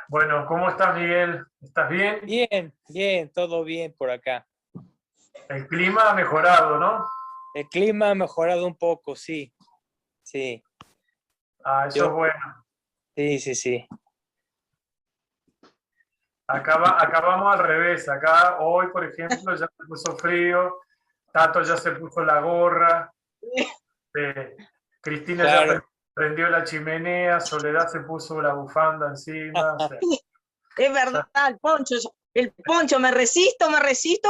Bueno, ¿cómo estás, Miguel? ¿Estás bien? Bien, bien, todo bien por acá. El clima ha mejorado, ¿no? El clima ha mejorado un poco, sí, sí. Ah, eso es Yo, bueno. sí. Acá vamos al revés. Acá hoy, por ejemplo, ya se puso frío. Tato ya se puso la gorra. eh, Cristina ya Claro. prendió la chimenea. Soledad se puso la bufanda encima. O sea, Es verdad, el poncho, me resisto,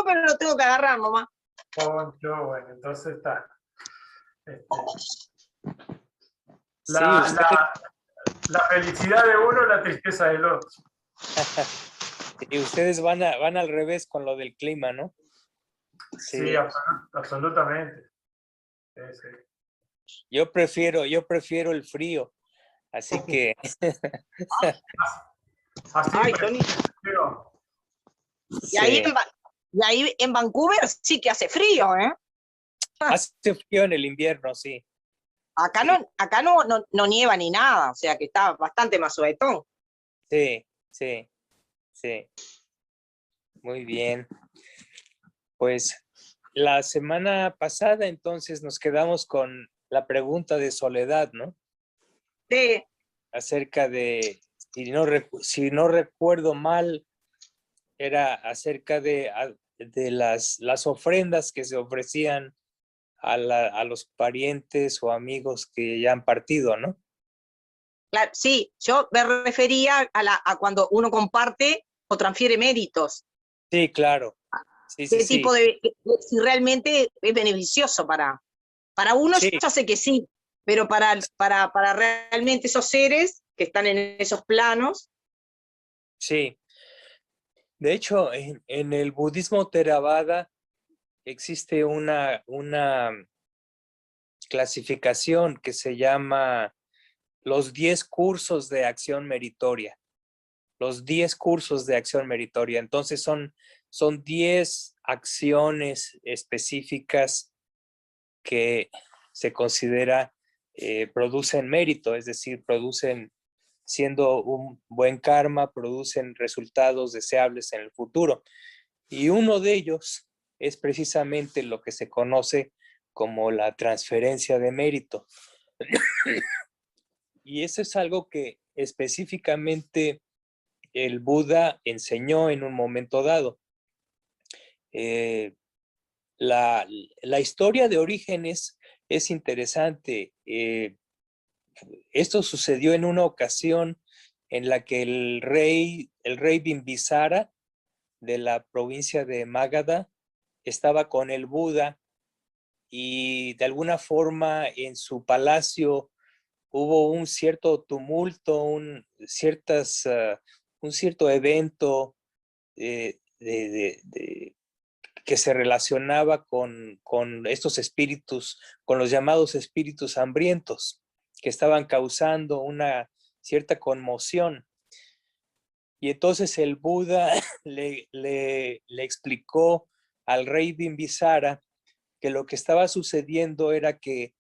pero lo tengo que agarrar nomás. poncho, bueno, entonces está. Este, Sí, la felicidad de uno, la tristeza del otro. y ustedes van al revés con lo del clima, ¿no? Sí, Sí. absolutamente. Sí, sí. Yo prefiero el frío, así que Así Ay, Tony. prefiero. Y ahí, sí. y ahí en Vancouver sí que hace frío, ¿eh? Hace frío en el invierno, sí. Acá, Sí, no nieva ni nada, o sea que está bastante más suavetón. sí. Muy bien. Pues la semana pasada entonces nos quedamos con la pregunta de Soledad, ¿no? Sí, Acerca de, si no recuerdo mal, era acerca de las ofrendas que se ofrecían a los parientes o amigos que ya han partido, ¿no? claro, sí, yo me refería a cuando uno comparte o transfiere méritos. Sí, claro. Sí. ¿Qué tipo si realmente es beneficioso para uno? Sí, Yo sé que sí, pero para realmente esos seres que están en esos planos. sí. De hecho, en el budismo Theravada existe una clasificación que se llama los 10 cursos de acción meritoria. Los 10 cursos de acción meritoria. Entonces son 10 acciones específicas que se considera producen mérito, es decir, producen, siendo un buen karma, producen resultados deseables en el futuro. Y uno de ellos es precisamente lo que se conoce como la transferencia de mérito. Y eso es algo que específicamente el Buda enseñó en un momento dado. Eh, la, la historia de Orígenes es interesante. Esto sucedió en una ocasión en la que el rey Bimbisara de la provincia de Magadha estaba con el Buda y de alguna forma en su palacio hubo un cierto tumulto, un cierto evento que se relacionaba con estos espíritus, con los llamados espíritus hambrientos, que estaban causando una cierta conmoción. Y entonces el Buda le explicó al rey Bimbisara que lo que estaba sucediendo era que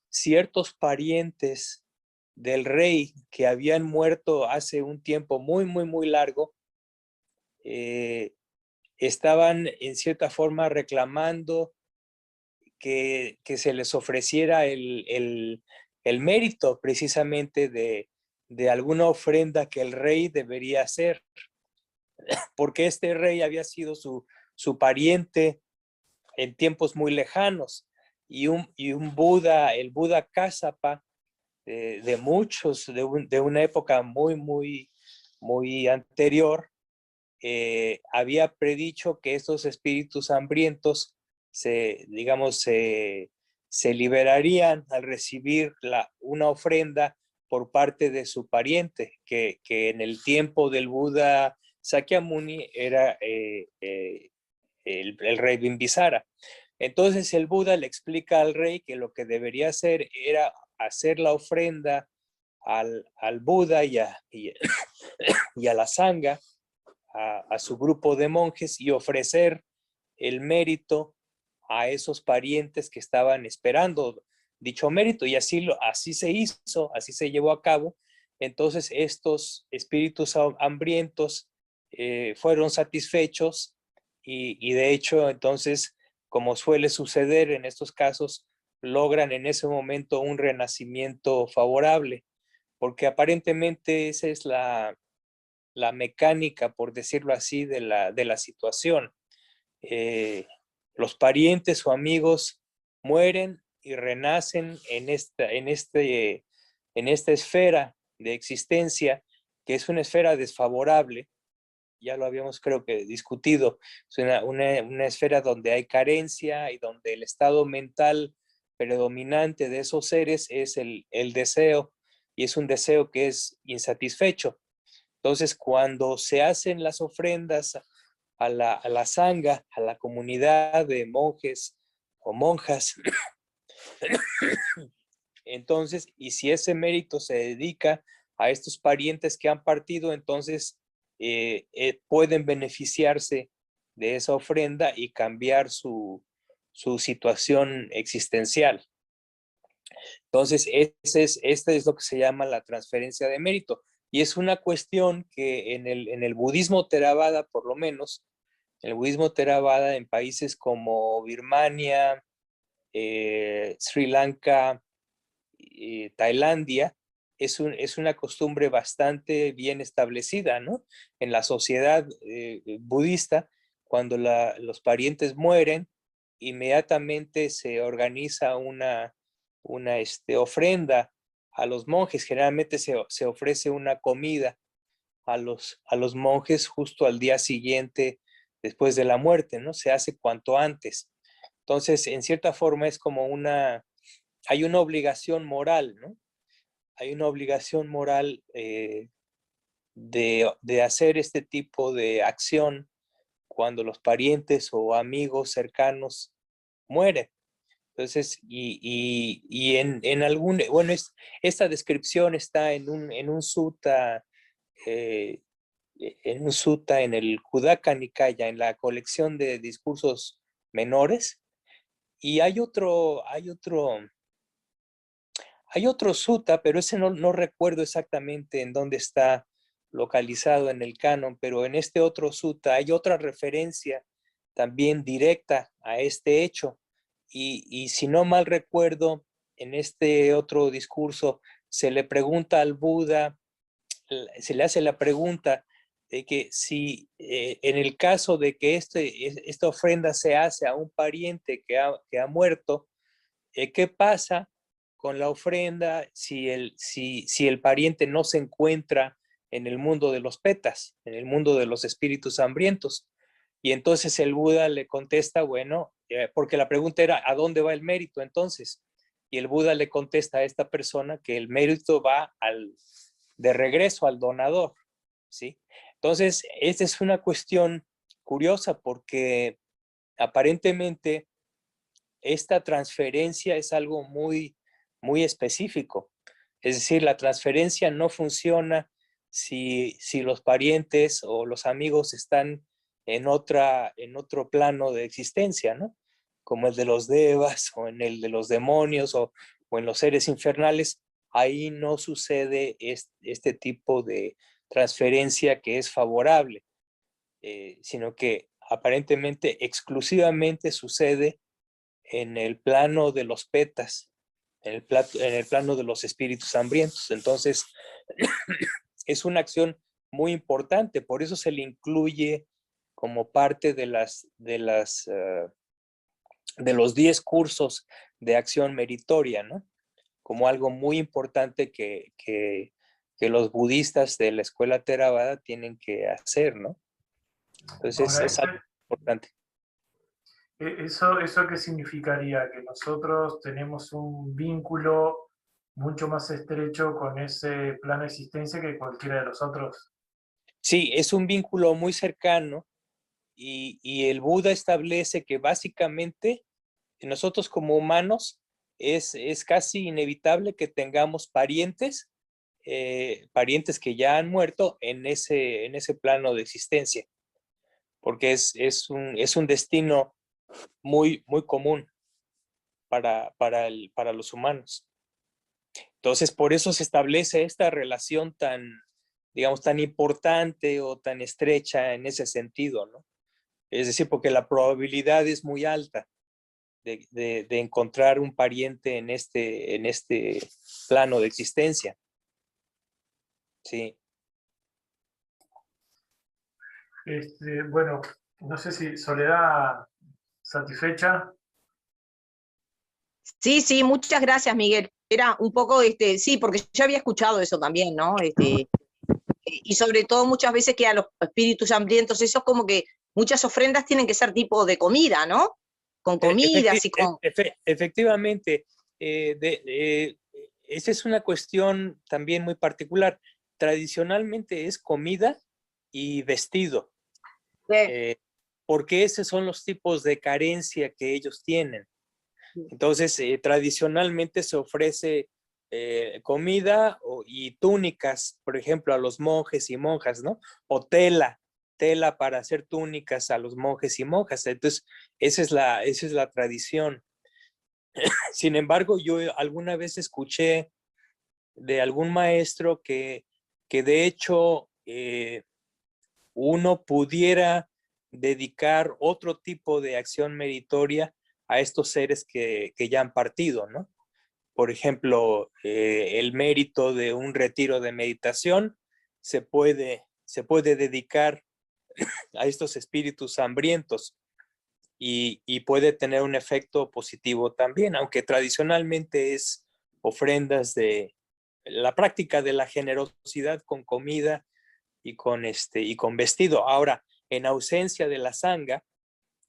ciertos parientes del rey que habían muerto hace un tiempo muy largo, estaban en cierta forma reclamando que se les ofreciera el mérito precisamente de alguna ofrenda que el rey debería hacer, porque este rey había sido su pariente en tiempos muy lejanos y un Buda, el Buda Kassapa, de muchos, de una época muy anterior, había predicho que estos espíritus hambrientos se liberarían al recibir una ofrenda por parte de su pariente, que en el tiempo del Buda Sakyamuni era el rey Bimbisara. Entonces el Buda le explica al rey que lo que debería hacer era hacer la ofrenda al Buda y a la Sangha, a su grupo de monjes, y ofrecer el mérito a esos parientes que estaban esperando dicho mérito, y así se hizo, así se llevó a cabo. Entonces estos espíritus hambrientos fueron satisfechos y de hecho entonces, como suele suceder en estos casos, logran en ese momento un renacimiento favorable, porque aparentemente esa es la mecánica, por decirlo así, de la situación. Los parientes o amigos mueren y renacen en esta esfera de existencia, que es una esfera desfavorable. Ya lo habíamos, creo que, discutido. Es una esfera donde hay carencia y donde el estado mental predominante de esos seres es el deseo, y es un deseo que es insatisfecho. Entonces, cuando se hacen las ofrendas a la sangha, a la comunidad de monjes o monjas, entonces, y si ese mérito se dedica a estos parientes que han partido, entonces pueden beneficiarse de esa ofrenda y cambiar su situación existencial. Entonces, este es lo que se llama la transferencia de mérito. Y es una cuestión que en el budismo Theravada, por lo menos, en el budismo Theravada en países como Birmania, Sri Lanka, Tailandia, es una costumbre bastante bien establecida, ¿no? En la sociedad budista, cuando los parientes mueren, inmediatamente se organiza una ofrenda a los monjes. Generalmente se ofrece una comida a los monjes justo al día siguiente después de la muerte, ¿no? Se hace cuanto antes. Entonces, en cierta forma es como hay una obligación moral, ¿no? Hay una obligación moral de hacer este tipo de acción cuando los parientes o amigos cercanos mueren. Entonces, y en algún, bueno, esta descripción está en un sutta, en el Kudaka Nikaya, en la colección de discursos menores, y hay otro sutta, pero ese no recuerdo exactamente en dónde está localizado en el canon, pero en este otro sutta hay otra referencia también directa a este hecho. Y si no mal recuerdo, en este otro discurso se le pregunta al Buda, se le hace la pregunta de que si en el caso de que esta ofrenda se hace a un pariente que ha muerto, ¿qué pasa con la ofrenda si el pariente no se encuentra en el mundo de los petas, en el mundo de los espíritus hambrientos? Y entonces el Buda le contesta, bueno, porque la pregunta era, ¿a dónde va el mérito entonces? Y el Buda le contesta a esta persona que el mérito va de regreso al donador, ¿sí? Entonces, esta es una cuestión curiosa porque aparentemente esta transferencia es algo muy, muy específico. Es decir, la transferencia no funciona si los parientes o los amigos están en otro plano de existencia, ¿no? Como el de los devas o en el de los demonios o en los seres infernales. Ahí no sucede este tipo de transferencia que es favorable, sino que aparentemente exclusivamente sucede en el plano de los petas, en el plano de los espíritus hambrientos. Entonces, es una acción muy importante, por eso se le incluye como parte de los 10 cursos de acción meritoria, ¿no? Como algo muy importante que los budistas de la escuela Theravada tienen que hacer, ¿no? Entonces, Ahora, es algo importante. ¿eso qué significaría? Que nosotros tenemos un vínculo mucho más estrecho con ese plano de existencia que cualquiera de los otros. Sí, es un vínculo muy cercano y el Buda establece que básicamente nosotros como humanos es casi inevitable que tengamos parientes que ya han muerto en ese plano de existencia, porque es un destino muy, muy común. para los humanos. Entonces, por eso se establece esta relación tan, digamos, tan importante o tan estrecha en ese sentido, ¿no? Es decir, porque la probabilidad es muy alta de encontrar un pariente en este plano de existencia. Sí. Bueno, no sé si Soledad satisfecha. Sí, sí, muchas gracias, Miguel. Era un poco, sí, porque yo había escuchado eso también, ¿no? Y sobre todo muchas veces que a los espíritus hambrientos, eso es como que muchas ofrendas tienen que ser tipo de comida, ¿no? Con comidas y con... Efectivamente, esa es una cuestión también muy particular. Tradicionalmente es comida y vestido, porque esos son los tipos de carencia que ellos tienen. Entonces, tradicionalmente se ofrece comida y túnicas, por ejemplo, a los monjes y monjas, ¿no? O tela para hacer túnicas a los monjes y monjas. Entonces, esa es la tradición. Sin embargo, yo alguna vez escuché de algún maestro que de hecho uno pudiera dedicar otro tipo de acción meritoria a estos seres que ya han partido, ¿no? Por ejemplo, el mérito de un retiro de meditación se puede dedicar a estos espíritus hambrientos y puede tener un efecto positivo también, aunque tradicionalmente es ofrendas de la práctica de la generosidad con comida y con vestido. Ahora, en ausencia de la sanga,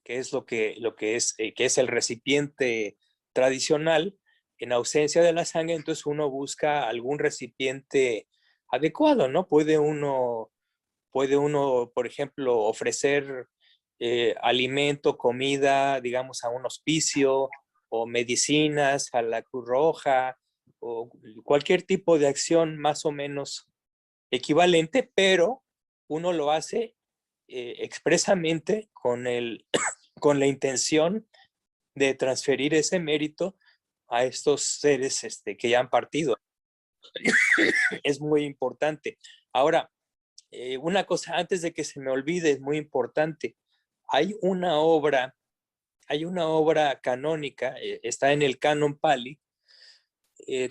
que es que es el recipiente tradicional, en ausencia de la sanga, entonces uno busca algún recipiente adecuado, ¿no? Puede uno, por ejemplo, ofrecer alimento, comida, digamos, a un hospicio, o medicinas a la Cruz Roja, o cualquier tipo de acción más o menos equivalente, pero uno lo hace expresamente con la intención de transferir ese mérito a estos seres que ya han partido. Es muy importante. Ahora, una cosa antes de que se me olvide, es muy importante. Hay una obra canónica, está en el Canon Pali,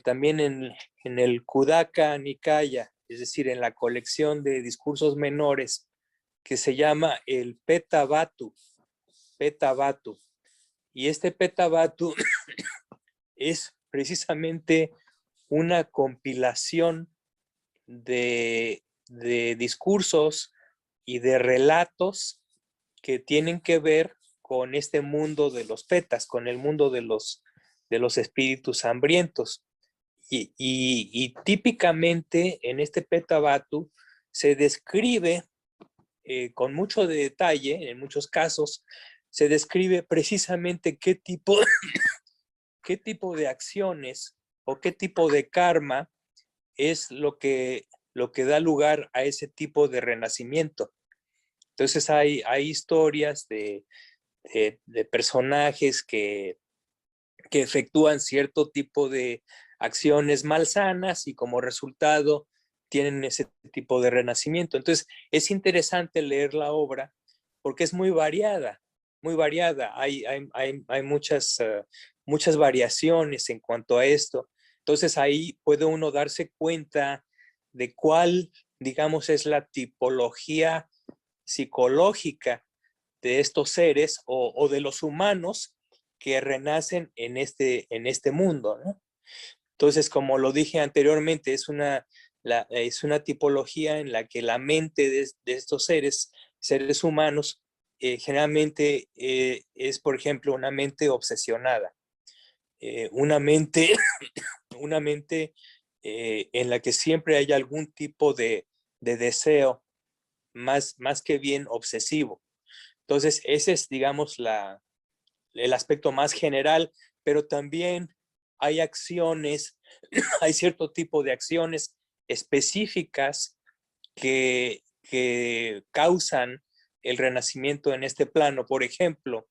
también en el Kudaka Nikaya, es decir, en la colección de discursos menores, que se llama el Petabatu. Y este Petabatu es precisamente una compilación de discursos y de relatos que tienen que ver con este mundo de los petas, con el mundo de los espíritus hambrientos. Y típicamente en este Petabatu se describe con mucho detalle, en muchos casos, se describe precisamente qué tipo de acciones o qué tipo de karma es lo que da lugar a ese tipo de renacimiento. Entonces hay historias de personajes que efectúan cierto tipo de acciones malsanas y como resultado tienen ese tipo de renacimiento. Entonces es interesante leer la obra porque es muy variada, muy variada. Hay muchas variaciones en cuanto a esto. Entonces ahí puede uno darse cuenta de cuál, digamos, es la tipología psicológica de estos seres o de los humanos que renacen en este mundo, ¿no? Entonces, como lo dije anteriormente, es una tipología en la que la mente de estos seres humanos, generalmente es, por ejemplo, una mente obsesionada, una mente, una mente en la que siempre hay algún tipo de deseo, más que bien obsesivo. Entonces, ese es, digamos, el aspecto más general, pero también hay acciones, hay cierto tipo de acciones específicas que causan el renacimiento en este plano. Por ejemplo,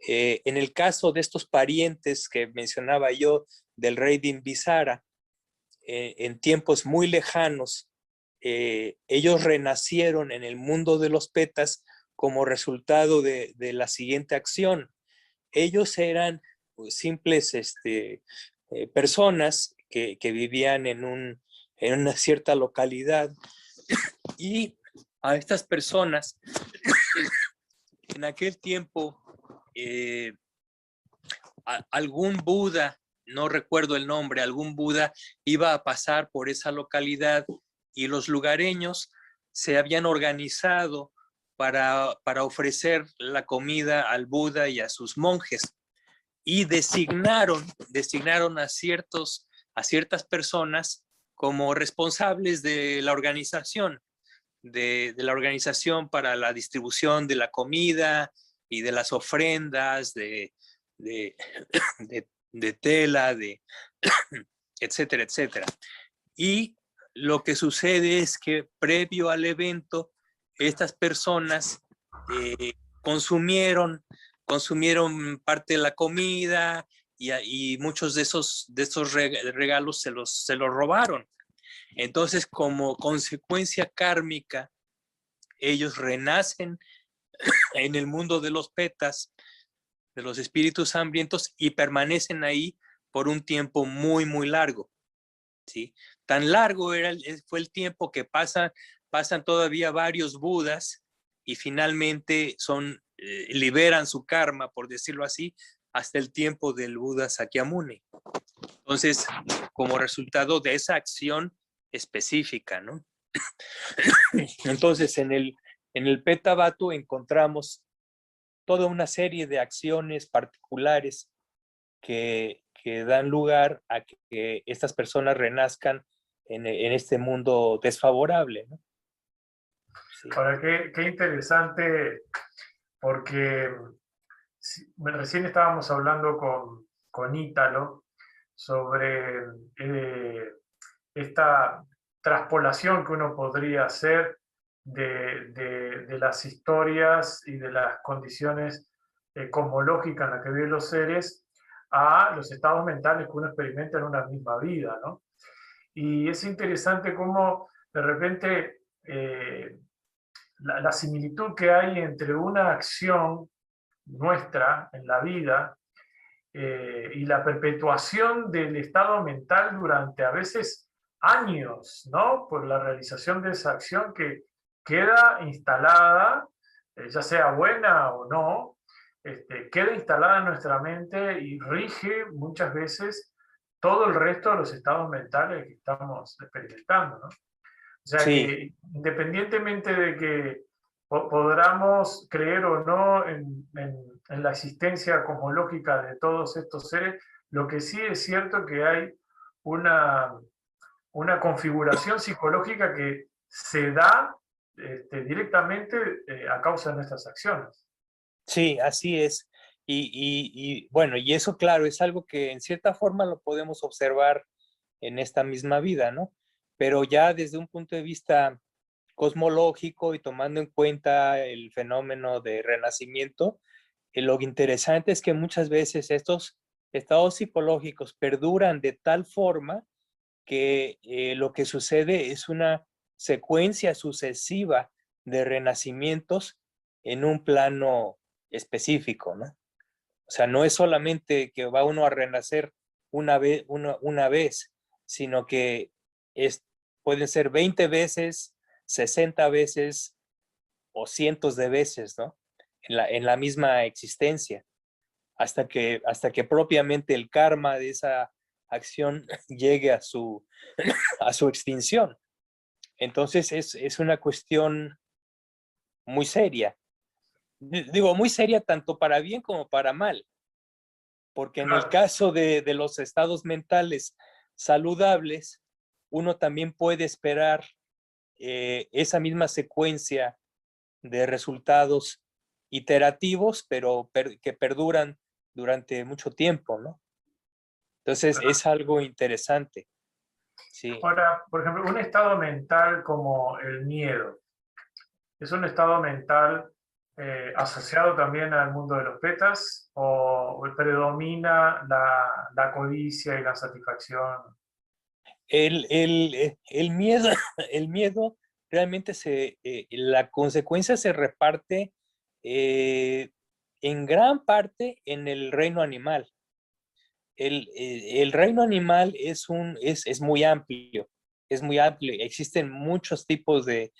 En el caso de estos parientes que mencionaba yo del rey de Bimbisara, en tiempos muy lejanos, ellos renacieron en el mundo de los Petas como resultado de la siguiente acción. Ellos eran pues, simples personas que vivían en una cierta localidad, y a estas personas en aquel tiempo algún Buda, no recuerdo el nombre, algún Buda iba a pasar por esa localidad y los lugareños se habían organizado para ofrecer la comida al Buda y a sus monjes, y designaron a ciertas personas como responsables de la organización, de la organización para la distribución de la comida y de las ofrendas, de tela, etcétera, etcétera. Y lo que sucede es que previo al evento, estas personas consumieron parte de la comida y muchos de esos regalos se los robaron. Entonces, como consecuencia kármica, ellos renacen en el mundo de los Petas, de los espíritus hambrientos, y permanecen ahí por un tiempo muy, muy largo, ¿sí? Tan largo fue el tiempo que pasan todavía varios Budas y finalmente liberan su karma, por decirlo así, hasta el tiempo del Buda Sakyamuni. Entonces, como resultado de esa acción específica, ¿no? Entonces, en el Petavatu encontramos toda una serie de acciones particulares que dan lugar a que estas personas renazcan en este mundo desfavorable, ¿no? Sí. Ahora, qué interesante, porque recién estábamos hablando con Ítalo sobre esta traspolación que uno podría hacer de las historias y de las condiciones cosmológicas en las que viven los seres a los estados mentales que uno experimenta en una misma vida, ¿no? Y es interesante cómo de repente la similitud que hay entre una acción nuestra en la vida y la perpetuación del estado mental durante a veces años, ¿no? Por la realización de esa acción que queda instalada, ya sea buena o no, queda instalada en nuestra mente y rige muchas veces todo el resto de los estados mentales que estamos experimentando, ¿no? O sea Sí. que independientemente de que podamos creer o no en la existencia cosmológica de todos estos seres, lo que sí es cierto que hay una configuración psicológica que se da directamente a causa de nuestras acciones. Sí, así es. Y bueno, y eso claro, es algo que en cierta forma lo podemos observar en esta misma vida, ¿no? Pero ya desde un punto de vista cosmológico y tomando en cuenta el fenómeno de renacimiento, lo interesante es que muchas veces estos estados psicológicos perduran de tal forma que lo que sucede es una secuencia sucesiva de renacimientos en un plano específico, ¿no? O sea, no es solamente que va uno a renacer una vez, sino que pueden ser 20 veces, 60 veces o cientos de veces, ¿no? En la misma existencia, hasta que propiamente el karma de esa acción llegue a su extinción. Entonces es una cuestión muy seria. Digo, muy seria tanto para bien como para mal, porque en el caso de los estados mentales saludables, uno también puede esperar esa misma secuencia de resultados iterativos, pero que perduran durante mucho tiempo, ¿no? Entonces es algo interesante. Sí. Ahora, por ejemplo, un estado mental como el miedo, es un estado mental asociado también al mundo de los petas, o predomina la codicia y la satisfacción? El miedo, el miedo realmente la consecuencia se reparte en gran parte en el reino animal. El reino animal es muy amplio, es muy amplio. Existen muchos tipos de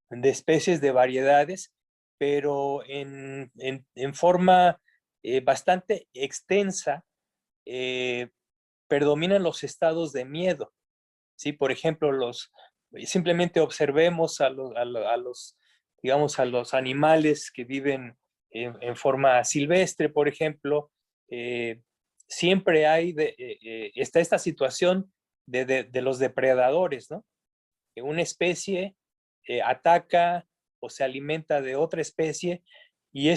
especies, de variedades, pero en forma bastante extensa predominan los estados de miedo. ¿Sí? Por ejemplo, simplemente observemos digamos, a los animales que viven en forma silvestre, por ejemplo, siempre está esta situación de los depredadores, ¿no? Que una especie ataca o se alimenta de otra especie y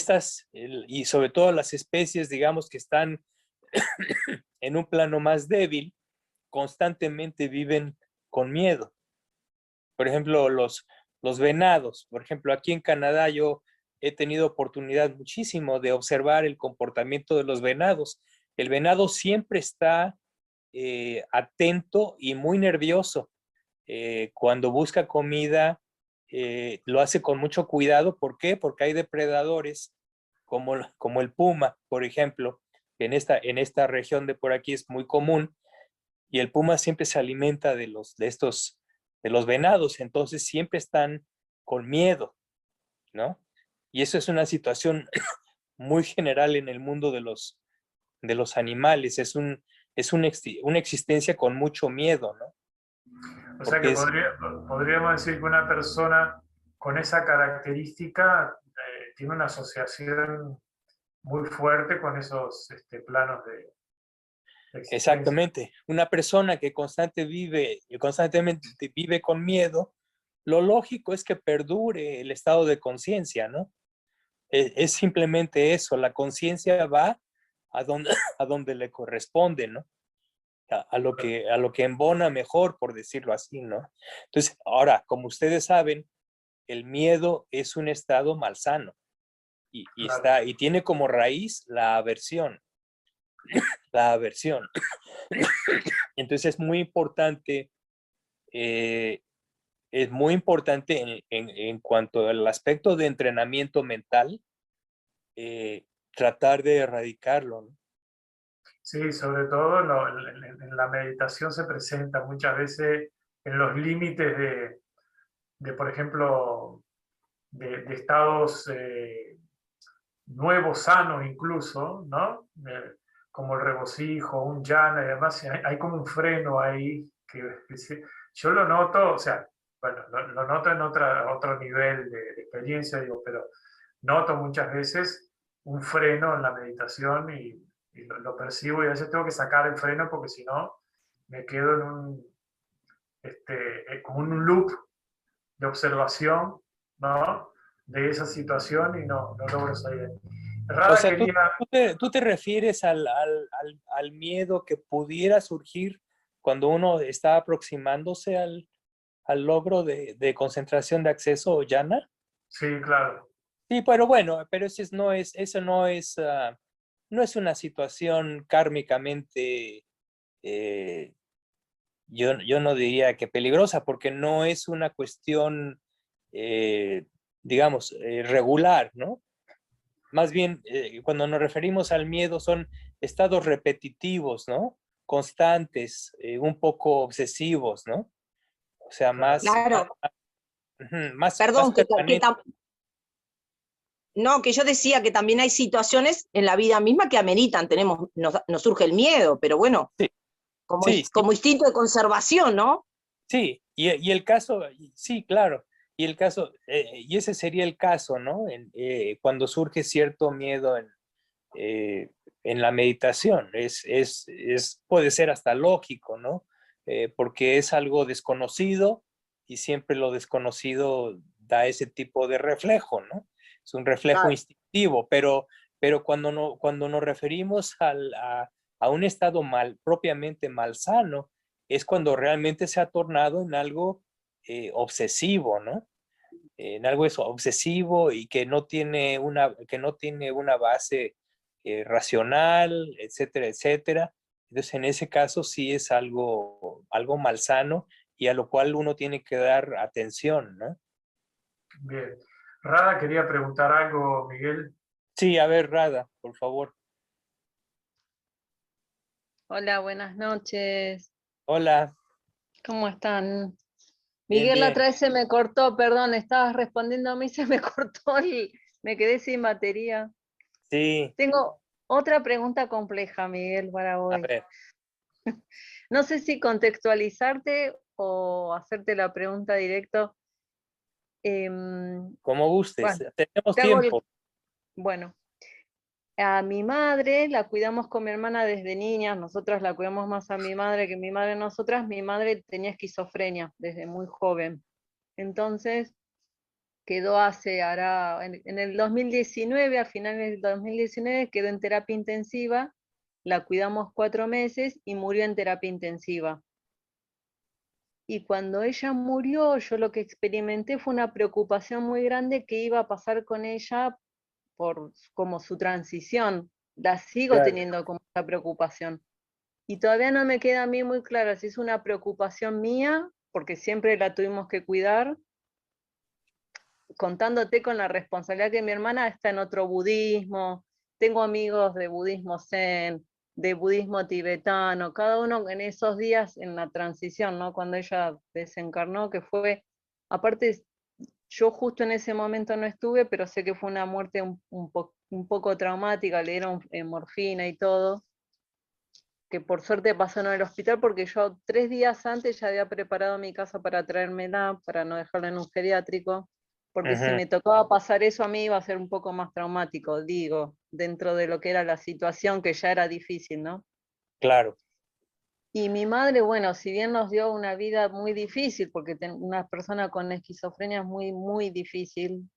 sobre todo las especies, digamos, que están en un plano más débil, constantemente viven con miedo. Por ejemplo, los venados. Por ejemplo, aquí en Canadá yo he tenido oportunidad muchísimo de observar el comportamiento de los venados. El venado siempre está atento y muy nervioso. Cuando busca comida, lo hace con mucho cuidado. ¿Por qué? Porque hay depredadores como el puma, por ejemplo, que en esta región de por aquí es muy común, y el puma siempre se alimenta de los venados, entonces siempre están con miedo, ¿no? Y eso es una situación muy general en el mundo de los animales, una existencia con mucho miedo, ¿no? O sea que Porque podríamos decir que una persona con esa característica tiene una asociación muy fuerte con esos planos de existencia. exactamente, una persona que constantemente vive con miedo, lo lógico es que perdure el estado de conciencia, ¿no? Es simplemente eso, la conciencia va a donde, a donde le corresponde, ¿no? A lo que embona mejor, por decirlo así, ¿no? Entonces, ahora, como ustedes saben, el miedo es un estado malsano Claro. y tiene como raíz la aversión, la aversión. Entonces eh, es muy importante en cuanto al aspecto de entrenamiento mental, tratar de erradicarlo, ¿no? Sí, sobre todo en la meditación se presenta muchas veces en los límites por ejemplo, de estados nuevos, sanos incluso, ¿no? Como el regocijo, un jhana, y además hay como un freno ahí yo lo noto, o sea, bueno, lo noto en otro nivel de experiencia, digo, pero noto muchas veces un freno en la meditación y lo percibo y a veces tengo que sacar el freno porque si no me quedo en como un loop de observación, ¿no? De esa situación y no logro salir. O Rada sea, quería, tú te refieres al miedo que pudiera surgir cuando uno está aproximándose al logro de concentración de acceso o jhana. sí, claro, Sí, pero bueno, pero eso no es una situación kármicamente, eh, yo no diría que peligrosa, porque no es una cuestión, eh, digamos, regular, ¿no? Más bien, cuando nos referimos al miedo, son estados repetitivos, ¿no? Constantes, un poco obsesivos, ¿no? O sea, claro. Claro, más perdón, permanentes. no, que yo decía que también hay situaciones en la vida misma que ameritan, nos surge el miedo, pero bueno, Sí, como, sí, sí, como instinto de conservación, ¿no? sí. Y el caso, sí, claro. Y el caso, y ese sería el caso, ¿no? Cuando surge cierto miedo eh, en la meditación. Puede ser hasta lógico, ¿no? Porque es algo desconocido y siempre lo desconocido da ese tipo de reflejo, ¿no? Es un reflejo Claro, instintivo, pero cuando nos referimos a un estado propiamente malsano, es cuando realmente se ha tornado en algo obsesivo, ¿no? en algo eso, obsesivo y que no tiene una base racional, etcétera, etcétera. Entonces, en ese caso sí es algo malsano y a lo cual uno tiene que dar atención, ¿no? Bien. Rada quería preguntar algo, Miguel. Sí, a ver, Rada, por favor. Hola, buenas noches. Hola, ¿Cómo están? bien, Miguel, la bien. otra vez se me cortó, perdón, estabas respondiendo a mí, se me cortó y me quedé sin batería. Sí, Tengo otra pregunta compleja, Miguel, para a hoy. ver, No sé si contextualizarte o hacerte la pregunta directo. como gustes, Bueno, tenemos te hago tiempo. bueno, a mi madre la cuidamos con mi hermana desde niña, nosotras la cuidamos más a mi madre que mi madre a nosotras. Mi madre tenía esquizofrenia desde muy joven. Entonces, quedó en el 2019, a finales del 2019, quedó en terapia intensiva, la cuidamos 4 meses y murió en terapia intensiva. Y cuando ella murió, yo lo que experimenté fue una preocupación muy grande que iba a pasar con ella por como su transición. La sigo Claro. teniendo como esa preocupación. Y todavía no me queda a mí muy clara si es una preocupación mía, porque siempre la tuvimos que cuidar, contándote con la responsabilidad que mi hermana está en otro budismo, tengo amigos de budismo zen, de budismo tibetano, cada uno en esos días en la transición, ¿no? Cuando ella desencarnó, que fue, aparte, yo justo en ese momento no estuve, pero sé que fue una muerte un poco traumática, le dieron morfina y todo, que por suerte pasó en el hospital porque yo 3 días antes ya había preparado mi casa para traérmela, para no dejarla en un geriátrico, porque si Ujú, me tocaba pasar eso a mí iba a ser un poco más traumático, digo, dentro de lo que era la situación, que ya era difícil, ¿no? claro, Y mi madre, bueno, si bien nos dio una vida muy difícil, porque una persona con esquizofrenia es muy, muy difícil,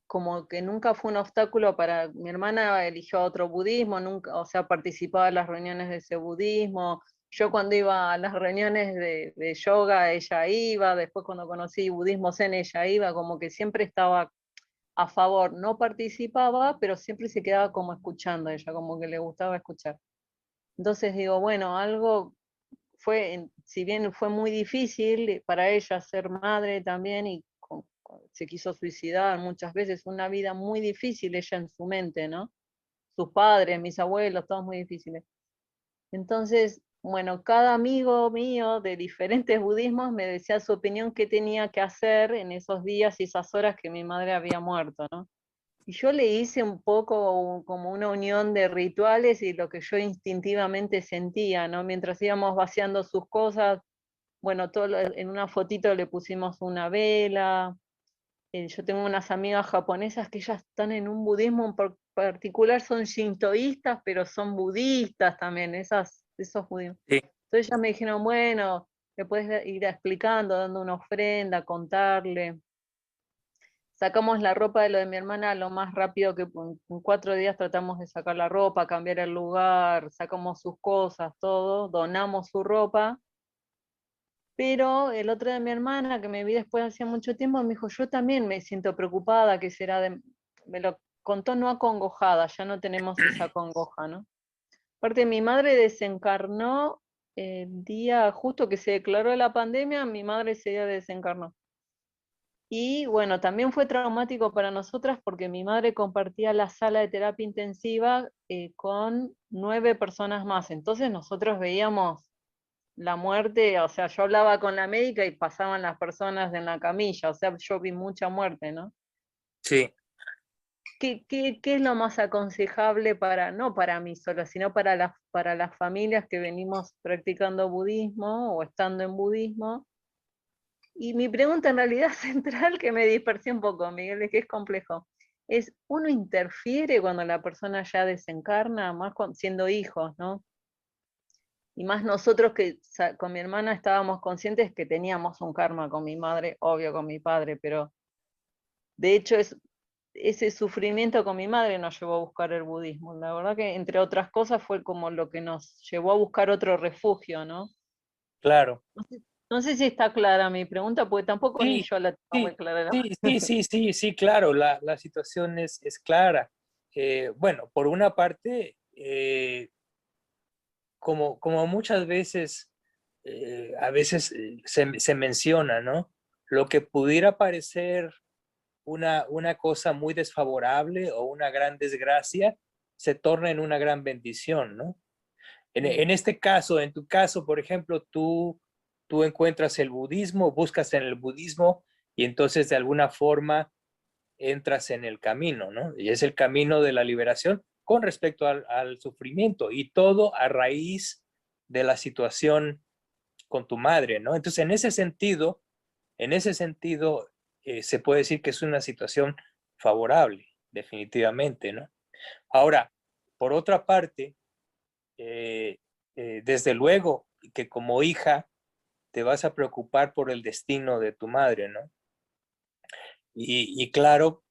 como que nunca fue un obstáculo para, mi hermana eligió otro budismo, nunca, o sea, participaba en las reuniones de ese budismo. Yo cuando iba a las reuniones de yoga, ella iba, después cuando conocí budismo zen, ella iba, como que siempre estaba a favor, no participaba, pero siempre se quedaba como escuchando a ella, como que le gustaba escuchar. Entonces digo, bueno, algo fue, si bien fue muy difícil para ella ser madre también y se quiso suicidar muchas veces, una vida muy difícil ella en su mente, ¿no? Sus padres, mis abuelos, todos muy difíciles. Entonces, bueno, cada amigo mío de diferentes budismos me decía su opinión qué tenía que hacer en esos días y esas horas que mi madre había muerto, ¿no? Y yo le hice un poco como una unión de rituales y lo que yo instintivamente sentía, ¿no? Mientras íbamos vaciando sus cosas, bueno, en una fotito le pusimos una vela. Yo tengo unas amigas japonesas que ellas están en un budismo en particular, son shintoístas, pero son budistas también, esos budismos. sí, Entonces ellas me dijeron, bueno, le puedes ir explicando, dando una ofrenda, contarle. Sacamos la ropa de lo de mi hermana lo más rápido que en 4 días tratamos de sacar la ropa, cambiar el lugar, sacamos sus cosas, todo, donamos su ropa. Pero el otro de mi hermana, que me vi después hacía mucho tiempo, me dijo, yo también me siento preocupada, que será me lo contó no acongojada, ya no tenemos esa congoja, ¿no? Aparte, mi madre desencarnó el día justo que se declaró la pandemia, mi madre ese día desencarnó. Y bueno, también fue traumático para nosotras porque mi madre compartía la sala de terapia intensiva con 9 personas más. Entonces nosotros veíamos la muerte, o sea, yo hablaba con la médica y pasaban las personas en la camilla, o sea, yo vi mucha muerte, ¿no? sí. ¿Qué es lo más aconsejable para, no para mí solo, sino para las familias que venimos practicando budismo o estando en budismo? Y mi pregunta en realidad central, que me dispersé un poco, Miguel, es que es complejo, es, ¿uno interfiere cuando la persona ya desencarna, más siendo hijos, ¿no? Y más nosotros que con mi hermana estábamos conscientes que teníamos un karma con mi madre, obvio con mi padre, pero de hecho ese sufrimiento con mi madre nos llevó a buscar el budismo. La verdad que entre otras cosas fue como lo que nos llevó a buscar otro refugio, ¿no? Claro. No sé, No sé si está clara mi pregunta, porque tampoco ni Sí, yo la tengo muy sí, clara. sí, claro, la situación es clara. Bueno, por una parte, como muchas veces, a veces se menciona, ¿no? Lo que pudiera parecer una cosa muy desfavorable o una gran desgracia, se torna en una gran bendición, ¿no? En este caso, en tu caso, por ejemplo, tú encuentras el budismo, buscas en el budismo y entonces de alguna forma entras en el camino, ¿no? Y es el camino de la liberación con respecto al sufrimiento y todo a raíz de la situación con tu madre, ¿no? Entonces, en ese sentido, se puede decir que es una situación favorable, definitivamente, ¿no? Ahora, por otra parte, eh, desde luego que como hija te vas a preocupar por el destino de tu madre, ¿no? Y claro,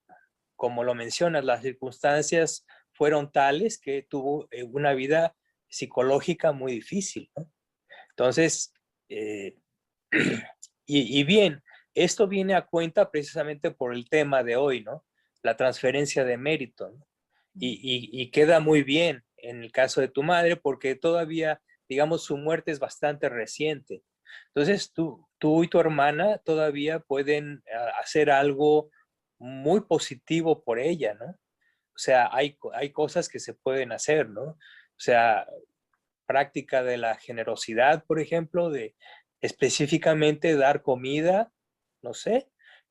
como lo mencionas, las circunstancias fueron tales que tuvo una vida psicológica muy difícil, ¿no? Entonces, eh, y bien, esto viene a cuenta precisamente por el tema de hoy, ¿no? La transferencia de mérito, ¿no? Y queda muy bien en el caso de tu madre porque todavía, digamos, su muerte es bastante reciente. Entonces, tú y tu hermana todavía pueden hacer algo muy positivo por ella, ¿no? O sea, hay cosas que se pueden hacer, ¿no? O sea, práctica de la generosidad, por ejemplo, de específicamente dar comida, no sé,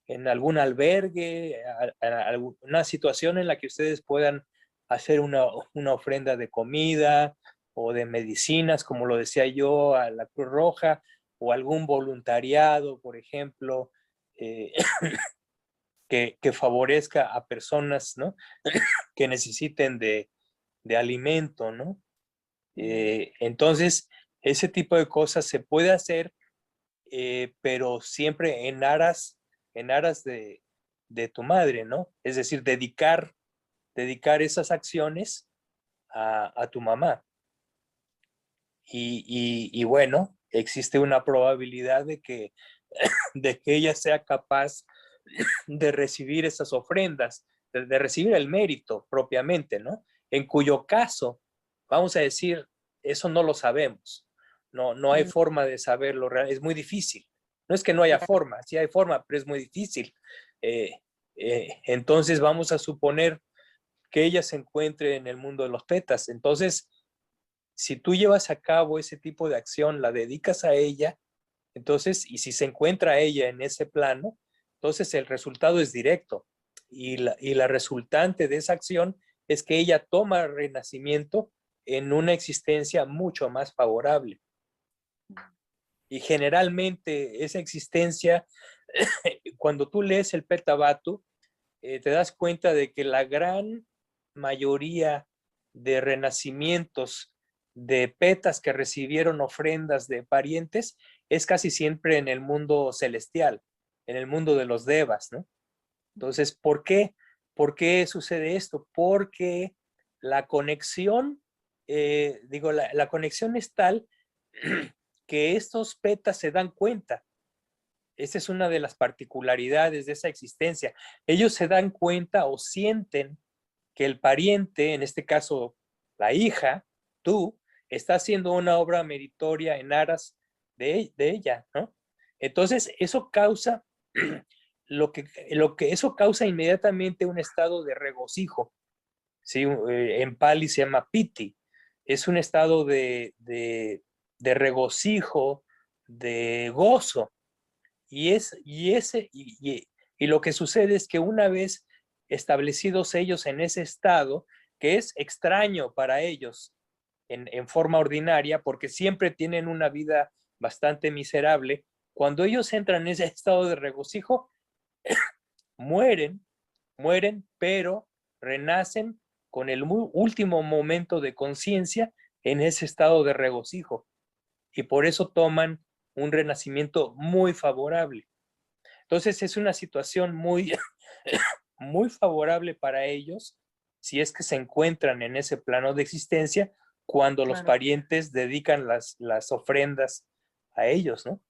en algún albergue, alguna situación en la que ustedes puedan hacer una ofrenda de comida o de medicinas, como lo decía yo, a la Cruz Roja, o algún voluntariado, por ejemplo, eh, que favorezca a personas, ¿no? que necesiten de alimento, ¿no? Entonces, ese tipo de cosas se puede hacer, pero siempre en aras de tu madre, ¿no? Es decir, dedicar esas acciones a tu mamá. Y bueno, existe una probabilidad de que ella sea capaz de recibir esas ofrendas, de recibir el mérito propiamente, ¿no? En cuyo caso, vamos a decir, eso no lo sabemos. No hay forma de saberlo, es muy difícil. No es que no haya forma, sí hay forma, pero es muy difícil. Eh, entonces vamos a suponer que ella se encuentre en el mundo de los petas. Entonces, si tú llevas a cabo ese tipo de acción, la dedicas a ella, entonces, y si se encuentra ella en ese plano, entonces el resultado es directo. Y la resultante de esa acción es que ella toma renacimiento en una existencia mucho más favorable. Y generalmente esa existencia, cuando tú lees el Petabatu, te das cuenta de que la gran mayoría de renacimientos de petas que recibieron ofrendas de parientes es casi siempre en el mundo celestial, en el mundo de los devas, ¿no? Entonces, ¿por qué? ¿Por qué sucede esto? Porque la conexión, la conexión es tal que estos petas se dan cuenta. Esa es una de las particularidades de esa existencia. Ellos se dan cuenta o sienten que el pariente, en este caso la hija, tú, está haciendo una obra meritoria en aras de ella, ¿no? Entonces, eso causa lo que eso causa inmediatamente un estado de regocijo, ¿sí? En Pali se llama piti, es un estado de regocijo, de gozo, y lo que sucede es que una vez establecidos ellos en ese estado, que es extraño para ellos en forma ordinaria, porque siempre tienen una vida bastante miserable, cuando ellos entran en ese estado de regocijo, mueren, pero renacen con el último momento de conciencia en ese estado de regocijo. Y por eso toman un renacimiento muy favorable. Entonces es una situación muy, muy favorable para ellos si es que se encuentran en ese plano de existencia cuando los Claro. parientes dedican las ofrendas a ellos, ¿no?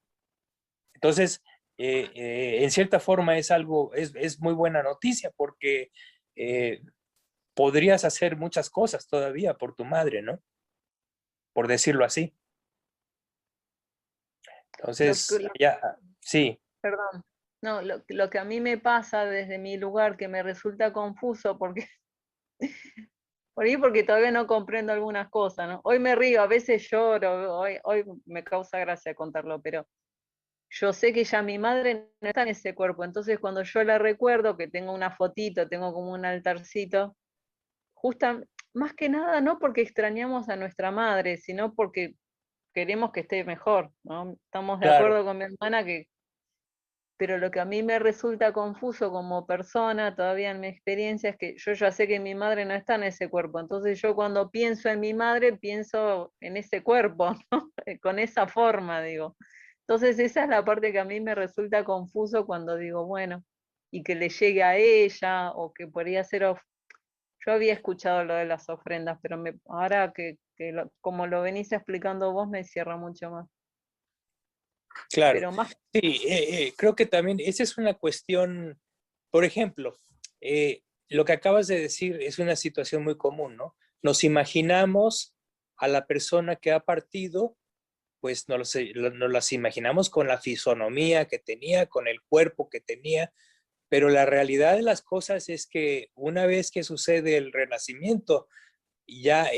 Entonces, en cierta forma es muy buena noticia porque podrías hacer muchas cosas todavía por tu madre, ¿no? Por decirlo así. Entonces, sí. Perdón. No, lo que a mí me pasa desde mi lugar, que me resulta confuso, porque por ahí porque todavía no comprendo algunas cosas, ¿no? Hoy me río, a veces lloro, hoy me causa gracia contarlo, pero yo sé que ya mi madre no está en ese cuerpo, entonces cuando yo la recuerdo, que tengo una fotito, tengo como un altarcito, justa, más que nada no porque extrañamos a nuestra madre, sino porque queremos que esté mejor, ¿no? Estamos de Claro. acuerdo con mi hermana pero lo que a mí me resulta confuso como persona, todavía en mi experiencia, es que yo ya sé que mi madre no está en ese cuerpo, entonces yo cuando pienso en mi madre, pienso en ese cuerpo, ¿no? Con esa forma, digo. Entonces esa es la parte que a mí me resulta confuso cuando digo, bueno, y que le llegue a ella, o que podría ser, yo había escuchado lo de las ofrendas, pero ahora como lo venís explicando vos, me cierra mucho más. Claro, Pero más, sí, creo que también esa es una cuestión, por ejemplo, lo que acabas de decir es una situación muy común, ¿no? Nos imaginamos a la persona que ha partido, pues nos las imaginamos con la fisonomía que tenía, con el cuerpo que tenía, pero la realidad de las cosas es que una vez que sucede el renacimiento, ya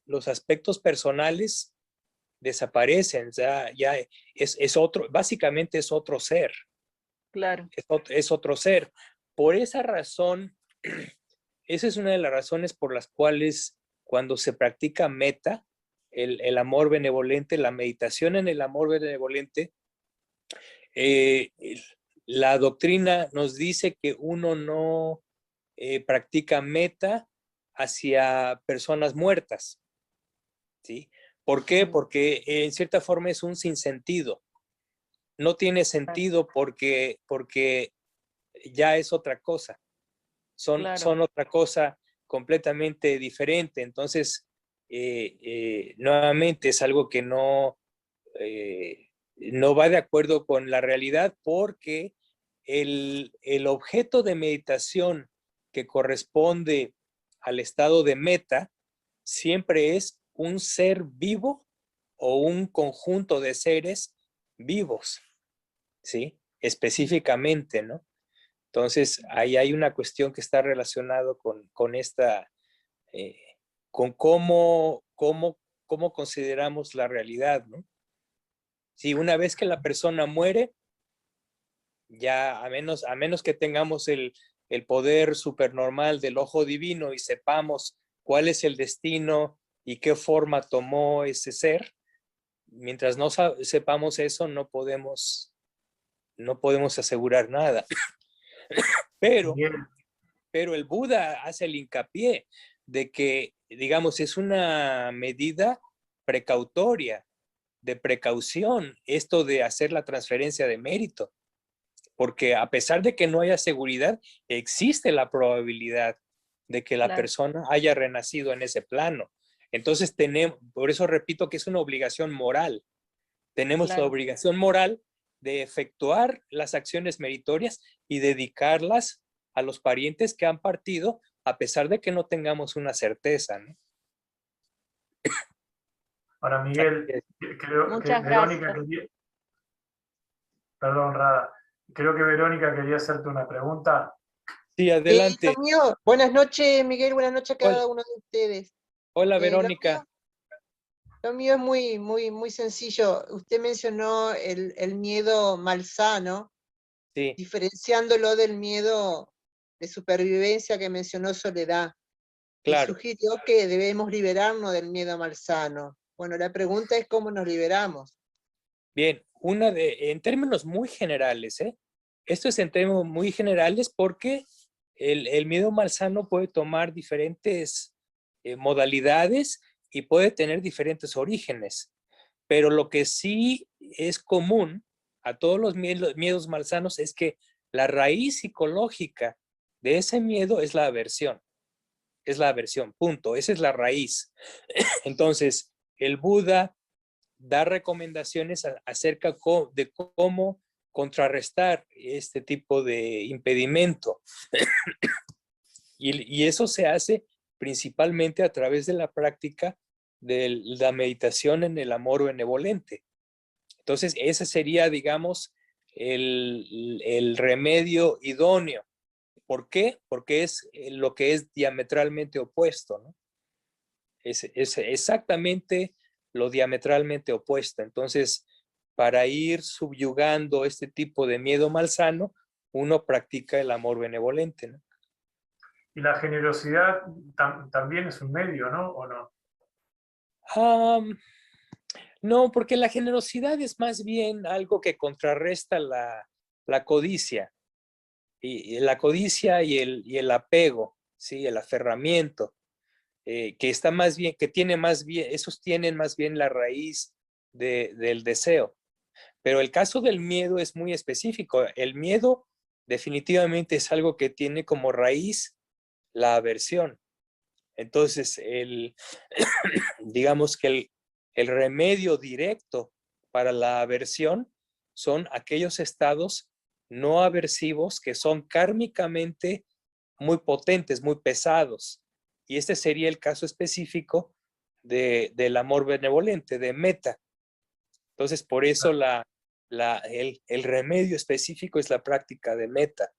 los aspectos personales desaparecen, ya es otro, básicamente es otro ser, claro, es otro ser. Por esa razón, esa es una de las razones por las cuales cuando se practica meta, el amor benevolente, la meditación en el amor benevolente, eh, la doctrina nos dice que uno no practica meta hacia personas muertas, ¿sí? ¿Por qué? Porque en cierta forma es un sinsentido. No tiene sentido porque ya es otra cosa. claro. Son otra cosa completamente diferente. Entonces, nuevamente es algo que no va de acuerdo con la realidad porque el objeto de meditación que corresponde al estado de meta siempre es un ser vivo o un conjunto de seres vivos, ¿sí? Específicamente, ¿no? Entonces, ahí hay una cuestión que está relacionada con esta, eh, con cómo consideramos la realidad, ¿no? Si una vez que la persona muere, ya a menos que tengamos el poder supernormal del ojo divino y sepamos cuál es el destino y qué forma tomó ese ser, mientras no sepamos eso, no podemos asegurar nada. Pero, Miguel, pero el Buda hace el hincapié de que, digamos, es una medida precautoria, de precaución, esto de hacer la transferencia de mérito, porque a pesar de que no haya seguridad, existe la probabilidad de que la Claro, persona haya renacido en ese plano. Entonces por eso repito que es una obligación moral. Tenemos la claro. obligación moral de efectuar las acciones meritorias y dedicarlas a los parientes que han partido, a pesar de que no tengamos una certeza, ¿no? ahora Miguel, creo que Muchas Verónica gracias. quería, perdón, Rada, creo que Verónica quería hacerte una pregunta. Sí, Lo adelante. mío, buenas noches, Miguel, buenas noches a Hola, cada uno de ustedes. hola Eh, lo mío, Verónica. lo mío es muy sencillo. Usted mencionó el miedo malsano, Sí, diferenciándolo del miedo de supervivencia que mencionó Soledad, y claro. sugirió que debemos liberarnos del miedo malsano. Bueno, la pregunta es cómo nos liberamos. Bien, en términos muy generales, ¿eh? Esto es en términos muy generales porque el miedo malsano puede tomar diferentes modalidades y puede tener diferentes orígenes. Pero lo que sí es común a todos los miedos malsanos es que la raíz psicológica de ese miedo es la aversión. Es la aversión, punto. Esa es la raíz. Entonces, el Buda dar recomendaciones acerca de cómo contrarrestar este tipo de impedimento. Y eso se hace principalmente a través de la práctica de la meditación en el amor benevolente. Entonces, ese sería, digamos, el remedio idóneo. ¿Por qué? Porque es lo que es diametralmente opuesto, ¿no? Es exactamente lo diametralmente opuesto. Entonces, para ir subyugando este tipo de miedo malsano, uno practica el amor benevolente, ¿no? Y la generosidad también es un medio, ¿no? ¿O no? No, porque la generosidad es más bien algo que contrarresta la codicia. Y la codicia y el apego, ¿sí? El aferramiento, que está más bien, que tiene más bien, esos tienen más bien la raíz del deseo. Pero el caso del miedo es muy específico. El miedo definitivamente es algo que tiene como raíz la aversión. Entonces, digamos que el remedio directo para la aversión son aquellos estados no aversivos que son kármicamente muy potentes, muy pesados. Y este sería el caso específico del amor benevolente, de metta. Entonces, por eso el remedio específico es la práctica de metta.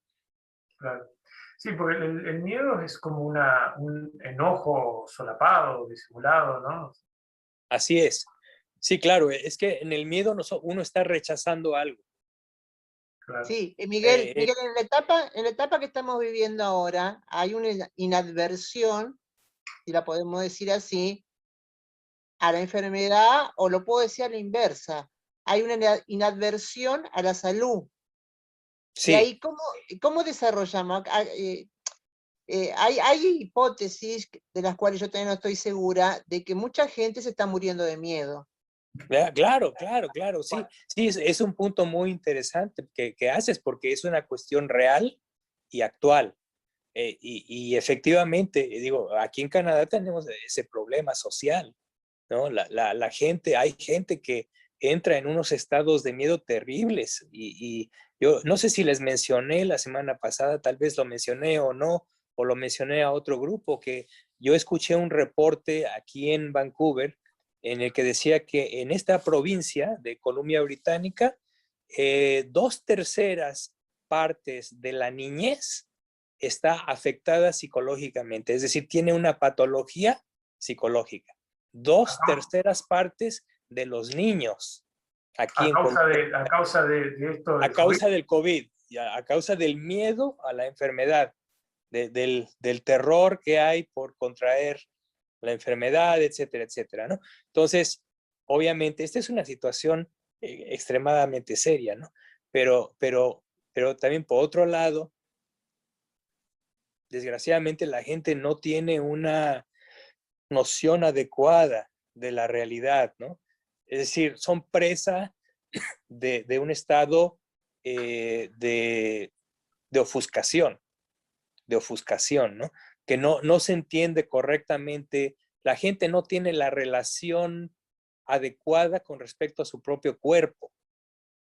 Claro. Sí, porque el miedo es como un enojo solapado, disimulado, ¿no? Así es. Sí, claro, es que en el miedo uno está rechazando algo. Claro. Sí, Miguel, Eh, en la etapa que estamos viviendo ahora, hay una inadversión, si la podemos decir así, a la enfermedad, o lo puedo decir a la inversa. Hay una inadversión a la salud. Y sí, ahí, ¿cómo desarrollamos? Hay hipótesis de las cuales yo también no estoy segura, de que mucha gente se está muriendo de miedo. claro, sí, sí, es un punto muy interesante que haces porque es una cuestión real y actual. Y efectivamente, digo, aquí en Canadá tenemos ese problema social, ¿no? La gente, hay gente que entra en unos estados de miedo terribles y yo no sé si les mencioné la semana pasada, tal vez lo mencioné o no, o lo mencioné a otro grupo, que yo escuché un reporte aquí en Vancouver en el que decía que en esta provincia de Columbia Británica, 2/3 partes de la niñez está afectada psicológicamente, es decir, tiene una patología psicológica. 2/3 partes de los niños aquí en Colombia, A causa de esto a del COVID. causa del COVID, a causa del miedo a la enfermedad, del terror que hay por contraer la enfermedad, etcétera, etcétera, ¿no? Entonces, obviamente, esta es una situación extremadamente seria, ¿no? Pero también por otro lado, desgraciadamente la gente no tiene una noción adecuada de la realidad, ¿no? Es decir, son presa de un estado de ofuscación, ¿no? Que no se entiende correctamente, la gente no tiene la relación adecuada con respecto a su propio cuerpo,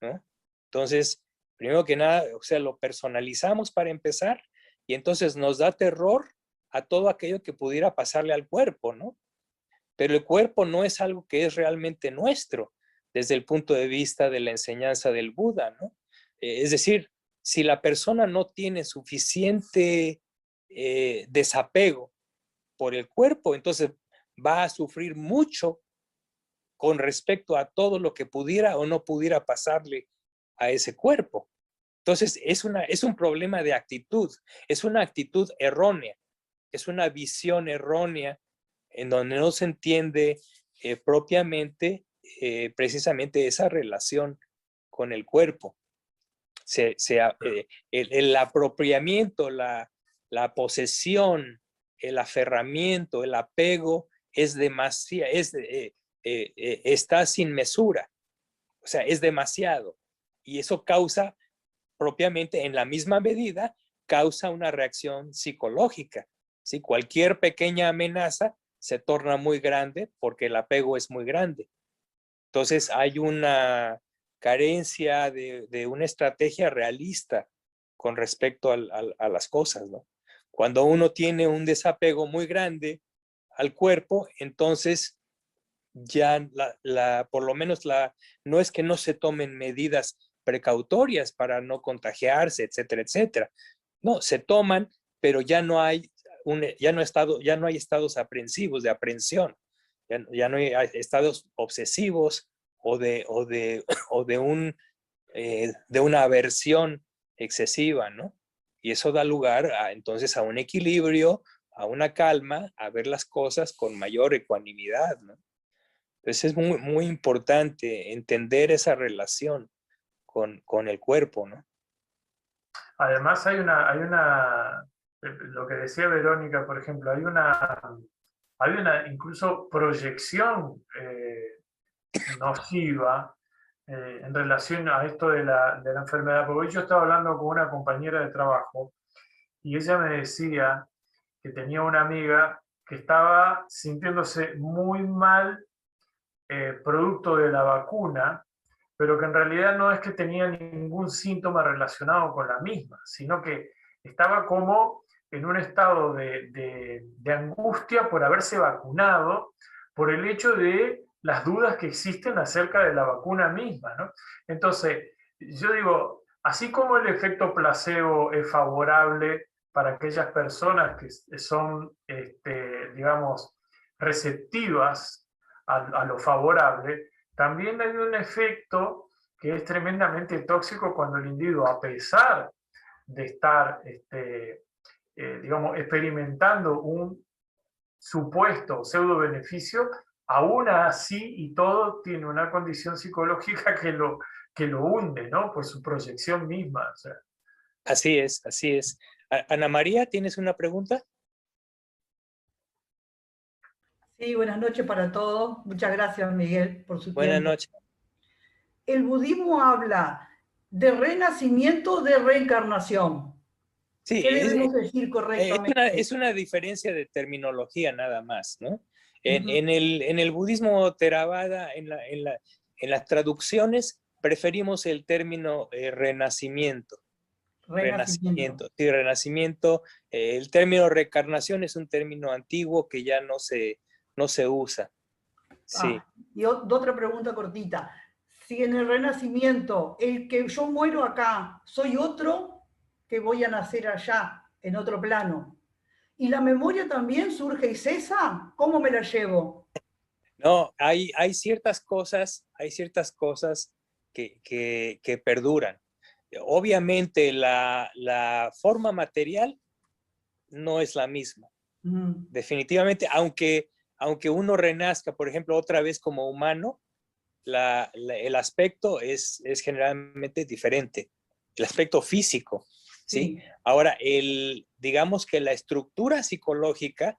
¿no? Entonces, primero que nada, o sea, lo personalizamos para empezar y entonces nos da terror a todo aquello que pudiera pasarle al cuerpo, ¿no? Pero el cuerpo no es algo que es realmente nuestro desde el punto de vista de la enseñanza del Buda, ¿no? Es decir, si la persona no tiene suficiente desapego por el cuerpo, entonces va a sufrir mucho con respecto a todo lo que pudiera o no pudiera pasarle a ese cuerpo. Entonces, es un problema de actitud, es una actitud errónea, es una visión errónea en donde no se entiende propiamente precisamente esa relación con el cuerpo. El apropiamiento, la posesión, el aferramiento, el apego es demasiado, está sin mesura, o sea, es demasiado. Y eso causa propiamente en la misma medida, causa una reacción psicológica. ¿Sí? Cualquier pequeña amenaza se torna muy grande porque el apego es muy grande. Entonces hay una carencia de una estrategia realista con respecto a las cosas, ¿no? Cuando uno tiene un desapego muy grande al cuerpo, entonces ya por lo menos no es que no se tomen medidas precautorias para no contagiarse, etcétera, etcétera. No, se toman, pero ya no hay estados aprensivos, de aprehensión. Ya no hay estados obsesivos o de una aversión excesiva, ¿no? Y eso da lugar entonces a un equilibrio, a una calma, a ver las cosas con mayor ecuanimidad, ¿no? Entonces es muy, muy importante entender esa relación con el cuerpo, ¿no? Además lo que decía Verónica, por ejemplo, hay una incluso proyección nociva en relación a esto de la enfermedad. Porque hoy yo estaba hablando con una compañera de trabajo y ella me decía que tenía una amiga que estaba sintiéndose muy mal producto de la vacuna, pero que en realidad no es que tenía ningún síntoma relacionado con la misma, sino que estaba como en un estado de angustia por haberse vacunado, por el hecho de las dudas que existen acerca de la vacuna misma, ¿no? Entonces, yo digo, así como el efecto placebo es favorable para aquellas personas que son, digamos, receptivas a lo favorable, también hay un efecto que es tremendamente tóxico cuando el individuo, a pesar de estar, digamos, experimentando un supuesto pseudo beneficio, aún así y todo tiene una condición psicológica que lo hunde, ¿no? Por su proyección misma. O sea. Así es, así es. Ana María, ¿tienes una pregunta? Sí, buenas noches para todos. Muchas gracias, Miguel, por su Buenas tiempo. noches. El budismo habla de renacimiento, de reencarnación. Sí, ¿Qué debemos decir correctamente? es una diferencia de terminología nada más, ¿no? En el budismo Theravada, en las traducciones, preferimos el término renacimiento. Renacimiento. Sí, renacimiento. El término reencarnación es un término antiguo que ya no se usa. Sí. Y otra pregunta cortita. Si en el renacimiento, el que yo muero acá, soy otro que voy a nacer allá, en otro plano, y la memoria también surge y cesa, ¿cómo me la llevo? No, hay ciertas cosas que perduran. Obviamente la forma material no es la misma. Definitivamente, aunque uno renazca, por ejemplo, otra vez como humano, el aspecto es generalmente diferente. El aspecto físico, ¿sí? Ahora, digamos que la estructura psicológica,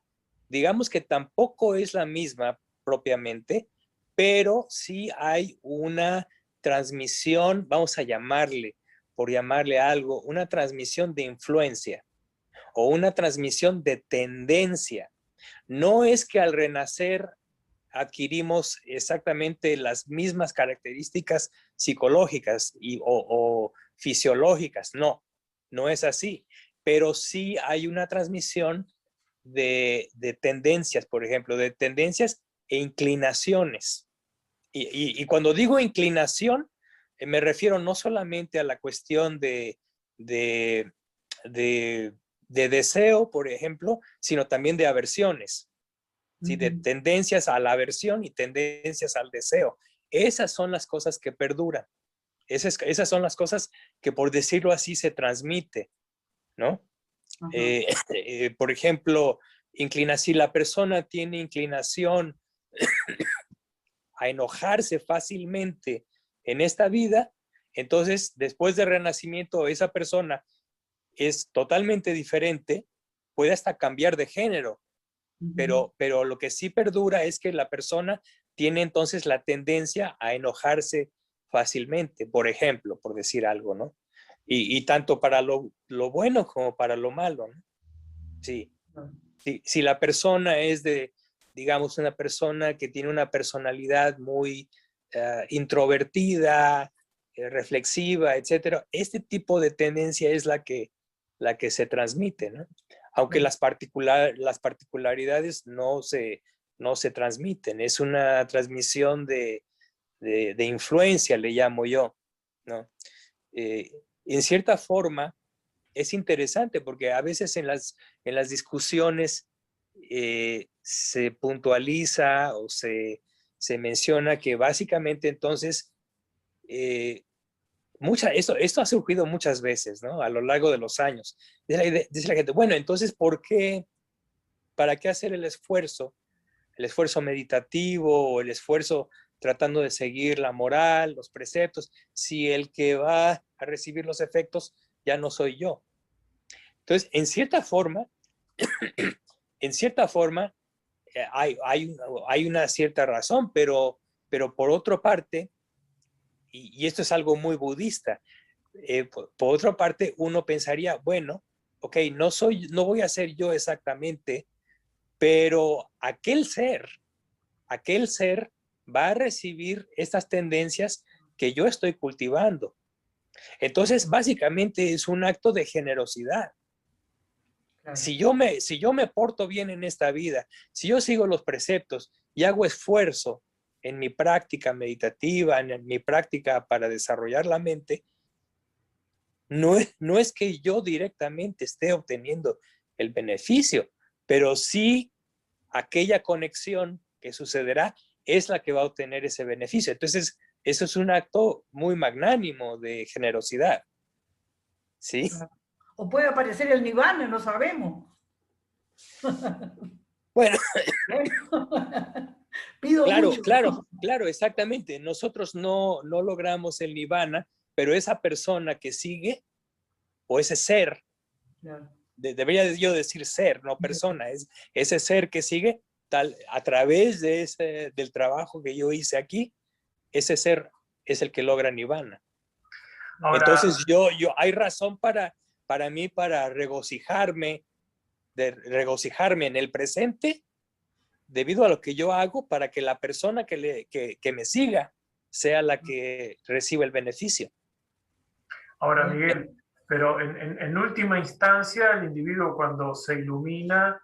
digamos que tampoco es la misma propiamente, pero sí hay una transmisión, vamos a por llamarle algo, una transmisión de influencia o una transmisión de tendencia. No es que al renacer adquirimos exactamente las mismas características psicológicas o fisiológicas, no es así, pero sí hay una transmisión de tendencias, por ejemplo, de tendencias e inclinaciones. Y cuando digo inclinación, me refiero no solamente a la cuestión de deseo, por ejemplo, sino también de aversiones, ¿sí? De tendencias a la aversión y tendencias al deseo. Esas son las cosas que perduran. Esas son las cosas que, por decirlo así, se transmite, ¿no? Por ejemplo, si la persona tiene inclinación a enojarse fácilmente en esta vida, entonces después del renacimiento esa persona es totalmente diferente, puede hasta cambiar de género, pero lo que sí perdura es que la persona tiene entonces la tendencia a enojarse fácilmente, por ejemplo, por decir algo, ¿no? Y tanto para lo bueno como para lo malo, ¿no? Sí. Si la persona es digamos, una persona que tiene una personalidad muy introvertida, reflexiva, etcétera. Este tipo de tendencia es la que se transmite, ¿no? Aunque las particularidades no se transmiten, es una transmisión de influencia, le llamo yo, ¿no? En cierta forma, es interesante porque a veces en las discusiones se puntualiza o se menciona que básicamente entonces esto ha surgido muchas veces, ¿no? A lo largo de los años. Dice la gente, bueno, entonces, ¿para qué hacer el esfuerzo meditativo o el esfuerzo tratando de seguir la moral, los preceptos, si el que va a recibir los efectos ya no soy yo? Entonces, en cierta forma, hay una cierta razón, pero por otra parte, y esto es algo muy budista, por otra parte, uno pensaría, bueno, ok, no voy a ser yo exactamente, pero aquel ser va a recibir estas tendencias que yo estoy cultivando. Entonces, básicamente es un acto de generosidad. Claro. Si yo me porto bien en esta vida, si yo sigo los preceptos y hago esfuerzo en mi práctica meditativa, en mi práctica para desarrollar la mente, no es que yo directamente esté obteniendo el beneficio, pero sí aquella conexión que sucederá es la que va a obtener ese beneficio. Entonces, eso es un acto muy magnánimo de generosidad. ¿Sí? O puede aparecer el nirvana, no sabemos. Bueno, pido mucho. Claro, exactamente. Nosotros no logramos el nirvana, pero esa persona que sigue, o ese ser, claro. Debería yo decir ser, no persona, es ese ser que sigue, a través del trabajo que yo hice aquí, ese ser es el que logra nirvana. Ahora, entonces hay razón para mí para regocijarme en el presente debido a lo que yo hago para que la persona que me siga sea la que reciba el beneficio. Ahora, Miguel, pero en última instancia el individuo cuando se ilumina,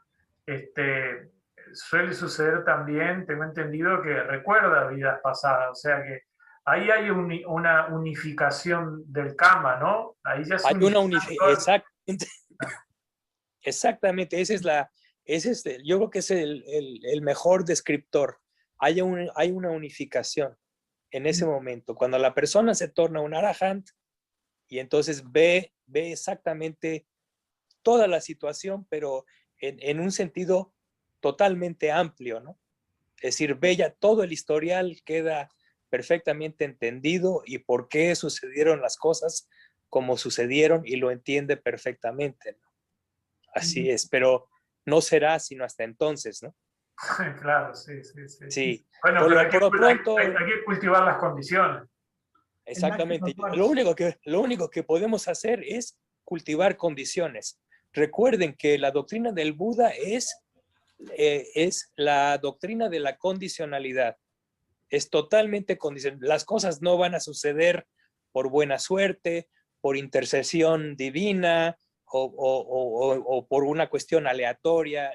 suele suceder también, tengo entendido, que recuerda vidas pasadas, o sea que ahí hay una unificación del karma, ¿no? Ahí ya hay una unificación. Exactamente, yo creo que es el mejor descriptor. Hay una unificación en ese momento, cuando la persona se torna un arahant y entonces ve exactamente toda la situación, pero en un sentido totalmente amplio, ¿no? Es decir, ve ya todo el historial, queda perfectamente entendido y por qué sucedieron las cosas como sucedieron y lo entiende perfectamente, ¿no? Así es, pero no será sino hasta entonces, ¿no? Claro, sí. Sí. Bueno, pero hay que cultivar las condiciones. Exactamente. Lo único que podemos hacer es cultivar condiciones. Recuerden que la doctrina del Buda es la doctrina de la condicionalidad. Es totalmente condicional. Las cosas no van a suceder por buena suerte, por intercesión divina o por una cuestión aleatoria,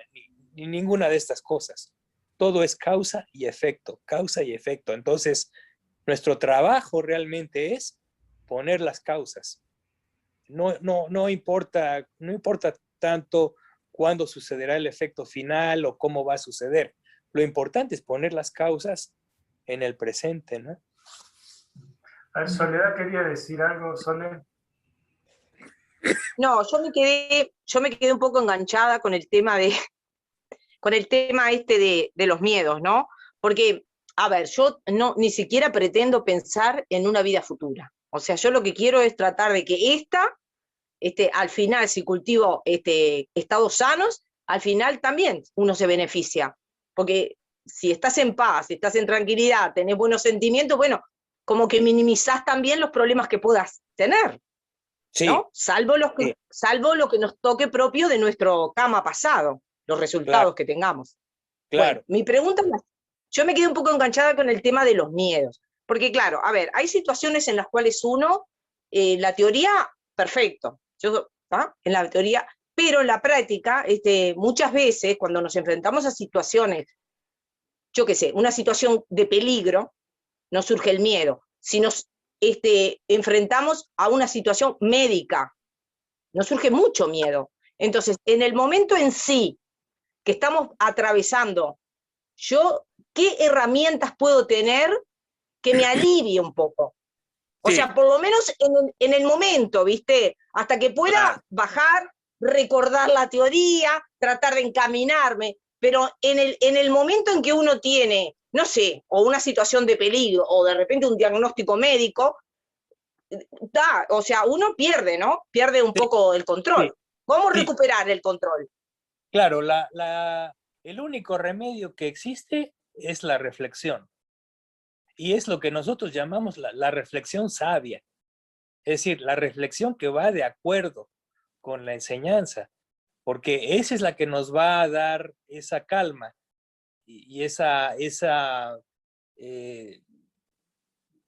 ni ninguna de estas cosas. Todo es causa y efecto. Entonces, nuestro trabajo realmente es poner las causas. No importa tanto cuándo sucederá el efecto final o cómo va a suceder. Lo importante es poner las causas en el presente, ¿no? A ver, Soledad quería decir algo, Soledad. No, yo me quedé un poco enganchada con el tema de los miedos, ¿no? Porque, a ver, yo ni siquiera pretendo pensar en una vida futura. O sea, yo lo que quiero es tratar de que al final, si cultivo estados sanos, al final también uno se beneficia. Porque si estás en paz, si estás en tranquilidad, tenés buenos sentimientos, bueno, como que minimizás también los problemas que puedas tener. Sí. ¿No? Salvo lo que nos toque propio de nuestro karma pasado, los resultados que tengamos. Claro. Bueno, mi pregunta es, yo me quedé un poco enganchada con el tema de los miedos. Porque claro, a ver, hay situaciones en las cuales uno, la teoría, perfecto, en la teoría, pero en la práctica, muchas veces cuando nos enfrentamos a situaciones, yo qué sé, una situación de peligro, no surge el miedo. Si nos enfrentamos a una situación médica, nos surge mucho miedo. Entonces, en el momento en sí que estamos atravesando, ¿qué herramientas puedo tener que me alivie un poco? O sea, por lo menos en el momento, ¿viste? Hasta que pueda bajar, recordar la teoría, tratar de encaminarme, pero en el momento en que uno tiene, no sé, o una situación de peligro, o de repente un diagnóstico médico, o sea, uno pierde, ¿no? Pierde un poco el control. ¿Cómo recuperar el control? Claro, el único remedio que existe es la reflexión. Y es lo que nosotros llamamos la reflexión sabia. Es decir, la reflexión que va de acuerdo con la enseñanza, porque esa es la que nos va a dar esa calma y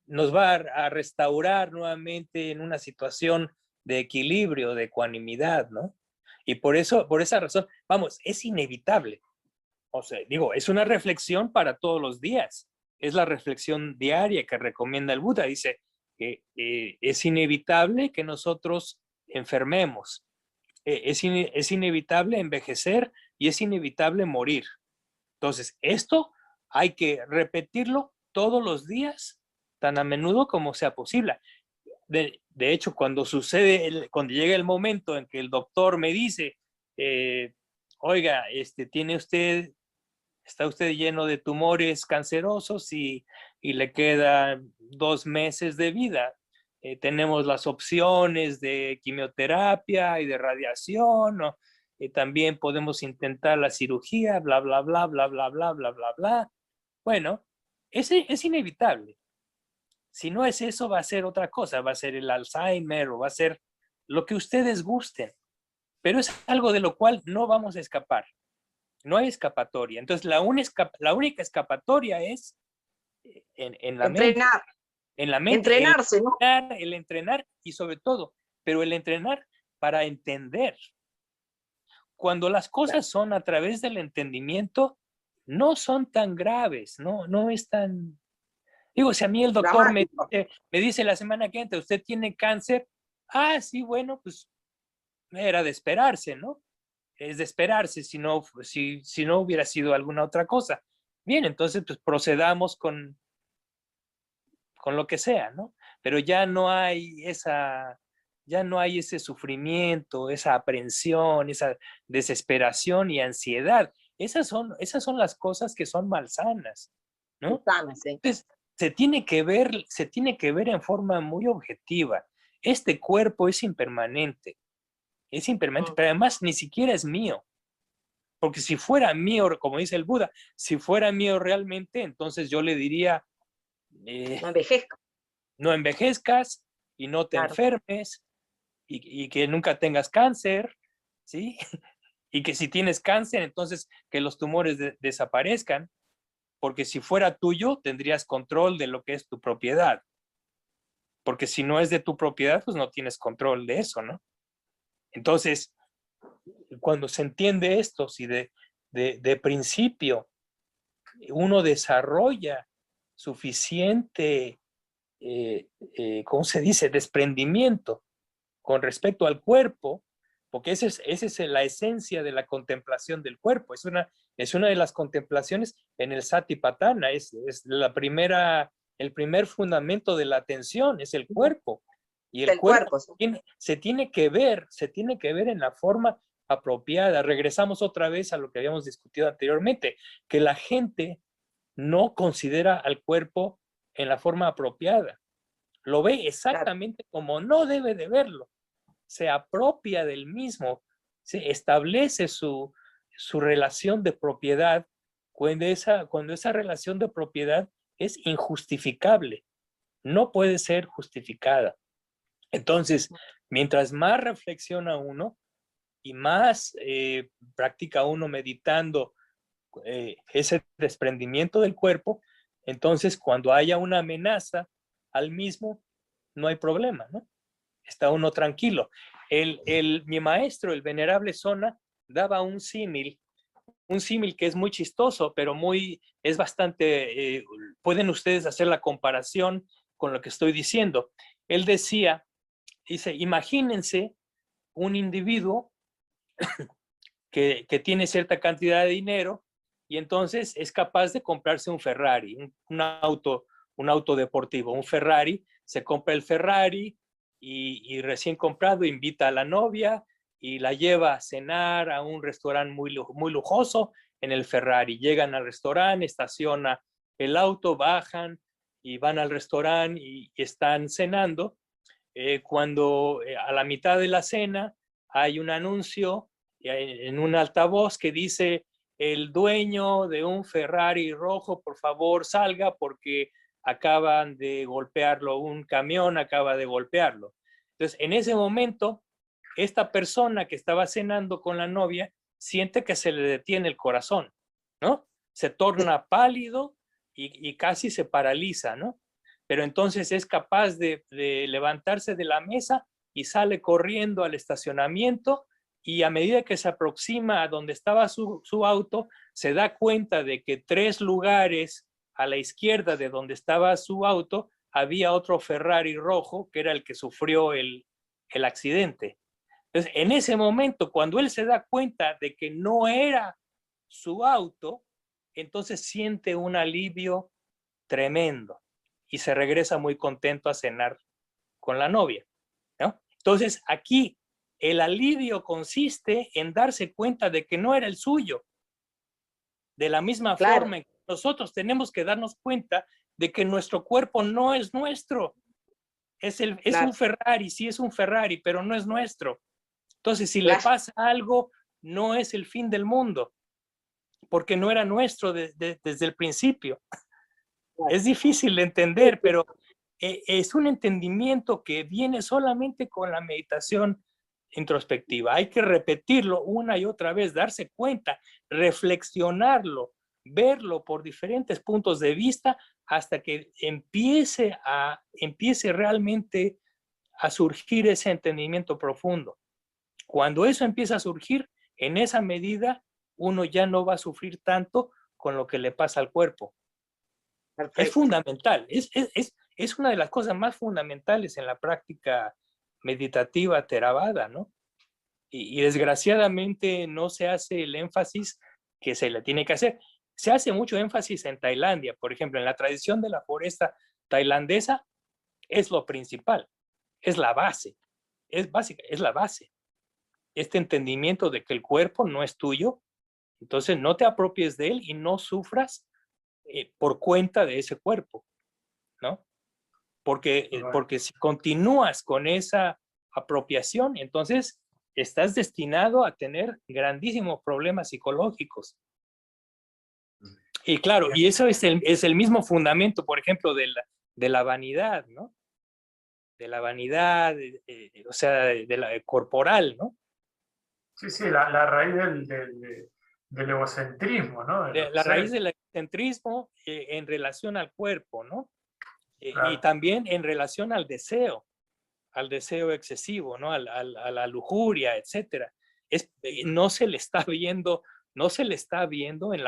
nos va a restaurar nuevamente en una situación de equilibrio, de ecuanimidad, ¿no? Y por esa razón, vamos, es inevitable. O sea, digo, es una reflexión para todos los días. Es la reflexión diaria que recomienda el Buda. Dice que es inevitable que nosotros enfermemos. Es inevitable envejecer y es inevitable morir. Entonces, esto hay que repetirlo todos los días, tan a menudo como sea posible. De hecho, cuando llega el momento en que el doctor me dice, oiga, está usted lleno de tumores cancerosos y le quedan 2 meses de vida. Tenemos las opciones de quimioterapia y de radiación, ¿no? También podemos intentar la cirugía, bla, bla, bla, bla, bla, bla, bla, bla, bla. Bueno, es inevitable. Si no es eso, va a ser otra cosa, va a ser el Alzheimer o va a ser lo que ustedes gusten. Pero es algo de lo cual no vamos a escapar. No hay escapatoria. Entonces, la única escapatoria es en la mente. Entrenar. En la mente. Entrenarse, ¿no? El entrenar y sobre todo, pero el entrenar para entender. Cuando las cosas son a través del entendimiento, no son tan graves, no es tan... Digo, si a mí el doctor me dice la semana que entra, usted tiene cáncer, sí, bueno, pues era de esperarse, ¿no? Es de esperarse si no hubiera sido alguna otra cosa. Bien, entonces pues procedamos con lo que sea, ¿no? Pero ya no hay ese sufrimiento, esa aprensión, esa desesperación y ansiedad. Esas son las cosas que son malsanas, ¿no? Malsanas, sí. Entonces, se tiene que ver en forma muy objetiva. Este cuerpo es impermanente, pero además ni siquiera es mío. Porque si fuera mío, como dice el Buda, si fuera mío realmente, entonces yo le diría, no envejezcas y no te enfermes y que nunca tengas cáncer, ¿sí? Y que si tienes cáncer, entonces que los tumores desaparezcan, porque si fuera tuyo, tendrías control de lo que es tu propiedad. Porque si no es de tu propiedad, pues no tienes control de eso, ¿no? Entonces, cuando se entiende esto, si de principio uno desarrolla suficiente, ¿cómo se dice?, desprendimiento con respecto al cuerpo, porque esa es la esencia de la contemplación del cuerpo, es una de las contemplaciones en el Satipatthana, es el primer fundamento de la atención, es el cuerpo. Y el cuerpo se tiene que ver en la forma apropiada. Regresamos otra vez a lo que habíamos discutido anteriormente, que la gente no considera al cuerpo en la forma apropiada. Lo ve exactamente como no debe de verlo. Se apropia del mismo, se establece su relación de propiedad cuando esa relación de propiedad es injustificable, no puede ser justificada. Entonces, mientras más reflexiona uno y más practica uno meditando ese desprendimiento del cuerpo, Entonces, cuando haya una amenaza al mismo, no hay problema, ¿no? Está uno tranquilo. Mi maestro, el venerable Sona, daba un símil que es muy chistoso, pero es bastante, pueden ustedes hacer la comparación con lo que estoy diciendo. Él dice, imagínense un individuo que tiene cierta cantidad de dinero y entonces es capaz de comprarse un Ferrari, un auto deportivo, un Ferrari, se compra el Ferrari y recién comprado invita a la novia y la lleva a cenar a un restaurante muy lujoso en el Ferrari. Llegan al restaurante, estaciona el auto, bajan y van al restaurante y están cenando. Cuando a la mitad de la cena hay un anuncio en un altavoz que dice: el dueño de un Ferrari rojo, por favor salga porque acaban de golpearlo, un camión acaba de golpearlo. Entonces, en ese momento, esta persona que estaba cenando con la novia siente que se le detiene el corazón, ¿no? Se torna pálido y casi se paraliza, ¿no? Pero entonces es capaz de levantarse de la mesa y sale corriendo al estacionamiento, y a medida que se aproxima a donde estaba su auto, se da cuenta de que 3 lugares a la izquierda de donde estaba su auto había otro Ferrari rojo que era el que sufrió el accidente. Entonces, en ese momento, cuando él se da cuenta de que no era su auto, entonces siente un alivio tremendo y se regresa muy contento a cenar con la novia, ¿no? Entonces, aquí el alivio consiste en darse cuenta de que no era el suyo. De la misma forma, nosotros tenemos que darnos cuenta de que nuestro cuerpo no es nuestro. Es un Ferrari, sí es un Ferrari, pero no es nuestro. Entonces, si le pasa algo, no es el fin del mundo, porque no era nuestro desde el principio. Es difícil de entender, pero es un entendimiento que viene solamente con la meditación introspectiva. Hay que repetirlo una y otra vez, darse cuenta, reflexionarlo, verlo por diferentes puntos de vista hasta que empiece realmente a surgir ese entendimiento profundo. Cuando eso empieza a surgir, en esa medida uno ya no va a sufrir tanto con lo que le pasa al cuerpo. Perfecto. Es fundamental, es una de las cosas más fundamentales en la práctica meditativa Theravada, ¿no? Y desgraciadamente no se hace el énfasis que se le tiene que hacer. Se hace mucho énfasis en Tailandia, por ejemplo, en la tradición de la foresta tailandesa es lo principal, es la base, es básica, es la base. Este entendimiento de que el cuerpo no es tuyo, entonces no te apropies de él y no sufras por cuenta de ese cuerpo, ¿no? Porque si continúas con esa apropiación, entonces estás destinado a tener grandísimos problemas psicológicos. Y claro, y eso es el mismo fundamento, por ejemplo, de la vanidad, ¿no? De la vanidad, o sea, de la corporal, ¿no? Sí, la raíz del egocentrismo, ¿no? La raíz del egocentrismo en relación al cuerpo, ¿no? Claro. Y también en relación al deseo excesivo, ¿no? A la lujuria, etcétera. No se le está viendo en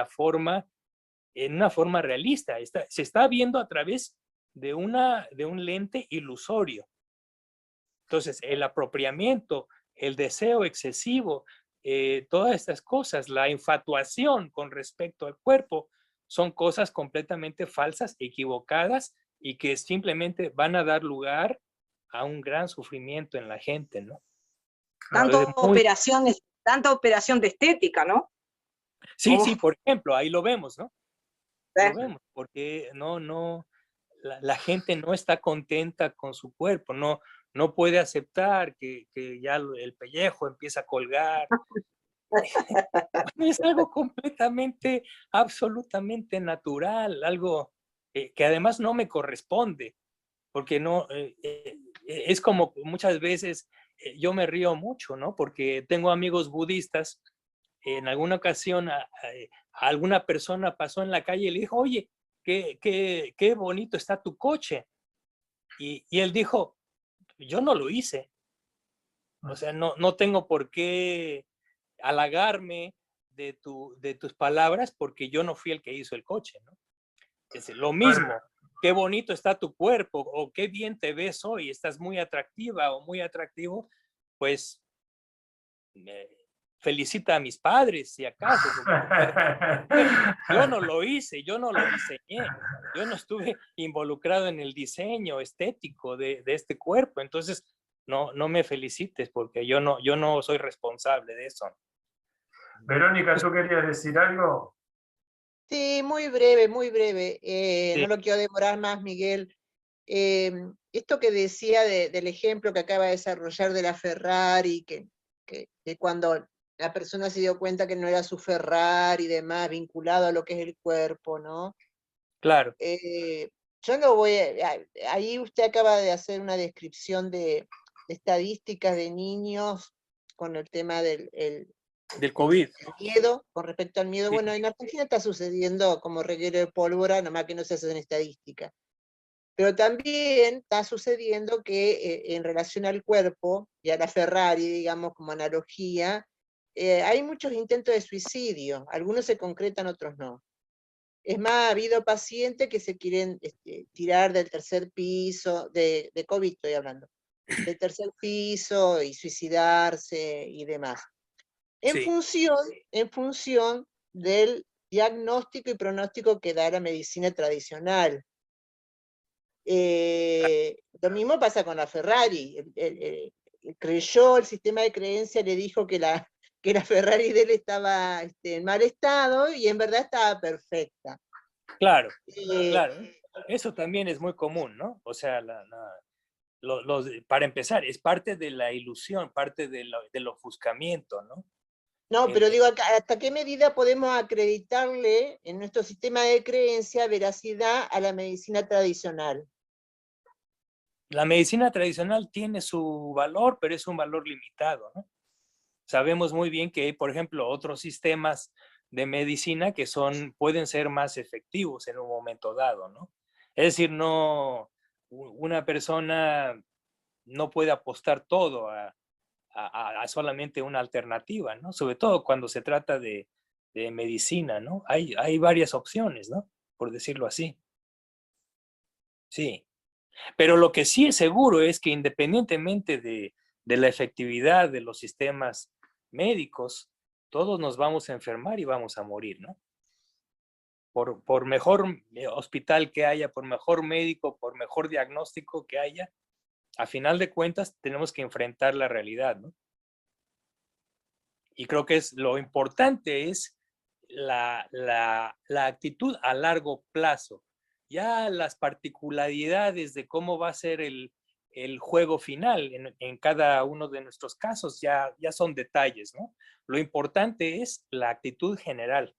una forma realista. Se está viendo a través de un lente ilusorio. Entonces, el apropiamiento, el deseo excesivo, todas estas cosas, la infatuación con respecto al cuerpo, son cosas completamente falsas, equivocadas, y que simplemente van a dar lugar a un gran sufrimiento en la gente, ¿no? Tanta operación de estética, ¿no? Sí, sí, por ejemplo, ahí lo vemos, ¿no? Lo vemos, porque la gente no está contenta con su cuerpo, no puede aceptar que ya el pellejo empieza a colgar. Es algo completamente, absolutamente natural, algo que además no me corresponde, porque es como muchas veces yo me río mucho, ¿no? Porque tengo amigos budistas. En alguna ocasión alguna persona pasó en la calle y le dijo: oye, qué bonito está tu coche. Y él dijo, yo no lo hice. O sea, no tengo por qué halagarme de tus palabras porque yo no fui el que hizo el coche, ¿no? Es lo mismo, qué bonito está tu cuerpo o qué bien te ves hoy, estás muy atractiva o muy atractivo, pues felicita a mis padres si acaso. Yo no lo hice, yo no lo diseñé, yo no estuve involucrado en el diseño estético de este cuerpo, entonces no me felicites porque yo no soy responsable de eso. Verónica, ¿tú querías decir algo? Sí, muy breve, muy breve. Sí. No lo quiero demorar más, Miguel. Esto que decía del ejemplo que acaba de desarrollar de la Ferrari, que cuando la persona se dio cuenta que no era su Ferrari y demás, vinculado a lo que es el cuerpo, ¿no? Claro. Yo no voy ahí usted acaba de hacer una descripción de estadísticas de niños con el tema del COVID. El miedo, con respecto al miedo. Sí. Bueno, en Argentina está sucediendo como reguero de pólvora, nomás que no se hace en estadística. Pero también está sucediendo que en relación al cuerpo y a la Ferrari, digamos, como analogía, hay muchos intentos de suicidio. Algunos se concretan, otros no. Es más, ha habido pacientes que se quieren tirar del tercer piso, de COVID estoy hablando, del tercer piso y suicidarse y demás. En función del diagnóstico y pronóstico que da la medicina tradicional. Lo mismo pasa con la Ferrari. Creyó, el sistema de creencia le dijo que la Ferrari de él estaba en mal estado y en verdad estaba perfecta. Claro, claro. Eso también es muy común, ¿no? O sea, para empezar, es parte de la ilusión, parte del ofuscamiento, ¿no? No, pero digo, ¿hasta qué medida podemos acreditarle en nuestro sistema de creencia veracidad a la medicina tradicional? La medicina tradicional tiene su valor, pero es un valor limitado, ¿no? Sabemos muy bien que hay, por ejemplo, otros sistemas de medicina que pueden ser más efectivos en un momento dado, ¿no? Es decir, una persona no puede apostar todo a solamente una alternativa, ¿no? Sobre todo cuando se trata de medicina, ¿no? Hay varias opciones, ¿no? Por decirlo así. Sí. Pero lo que sí es seguro es que independientemente de la efectividad de los sistemas médicos, todos nos vamos a enfermar y vamos a morir, ¿no? Por mejor hospital que haya, por mejor médico, por mejor diagnóstico que haya, a final de cuentas tenemos que enfrentar la realidad, ¿no? Y creo que lo importante es la actitud a largo plazo. Ya las particularidades de cómo va a ser el juego final en cada uno de nuestros casos ya son detalles, ¿no? Lo importante es la actitud general,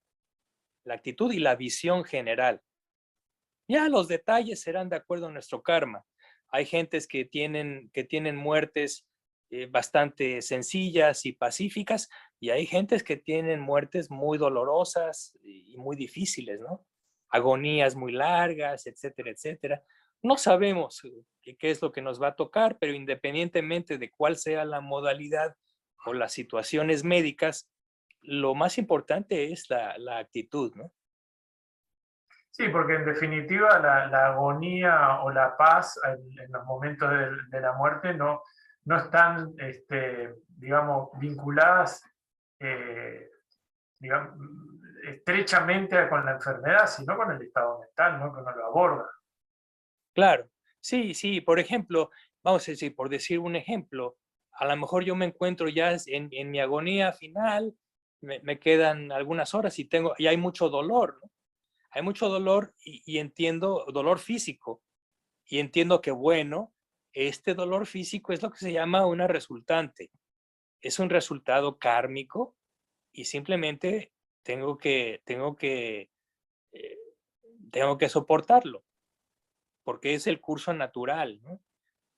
la actitud y la visión general. Ya los detalles serán de acuerdo a nuestro karma. Hay gentes que tienen muertes bastante sencillas y pacíficas, y hay gentes que tienen muertes muy dolorosas y muy difíciles, ¿no? Agonías muy largas, etcétera, etcétera. No sabemos qué es lo que nos va a tocar, pero independientemente de cuál sea la modalidad o las situaciones médicas, lo más importante es la actitud, ¿no? Sí, porque en definitiva la agonía o la paz en los momentos de la muerte no están, digamos, vinculadas digamos, estrechamente con la enfermedad, sino con el estado mental, ¿no? Que uno lo aborda. Claro, sí, por ejemplo, vamos a decir, por decir un ejemplo, a lo mejor yo me encuentro ya en mi agonía final, me quedan algunas horas y hay mucho dolor, ¿no? Hay mucho dolor y entiendo, dolor físico, y entiendo que, bueno, este dolor físico es lo que se llama una resultante. Es un resultado kármico y simplemente tengo que soportarlo, porque es el curso natural, ¿no?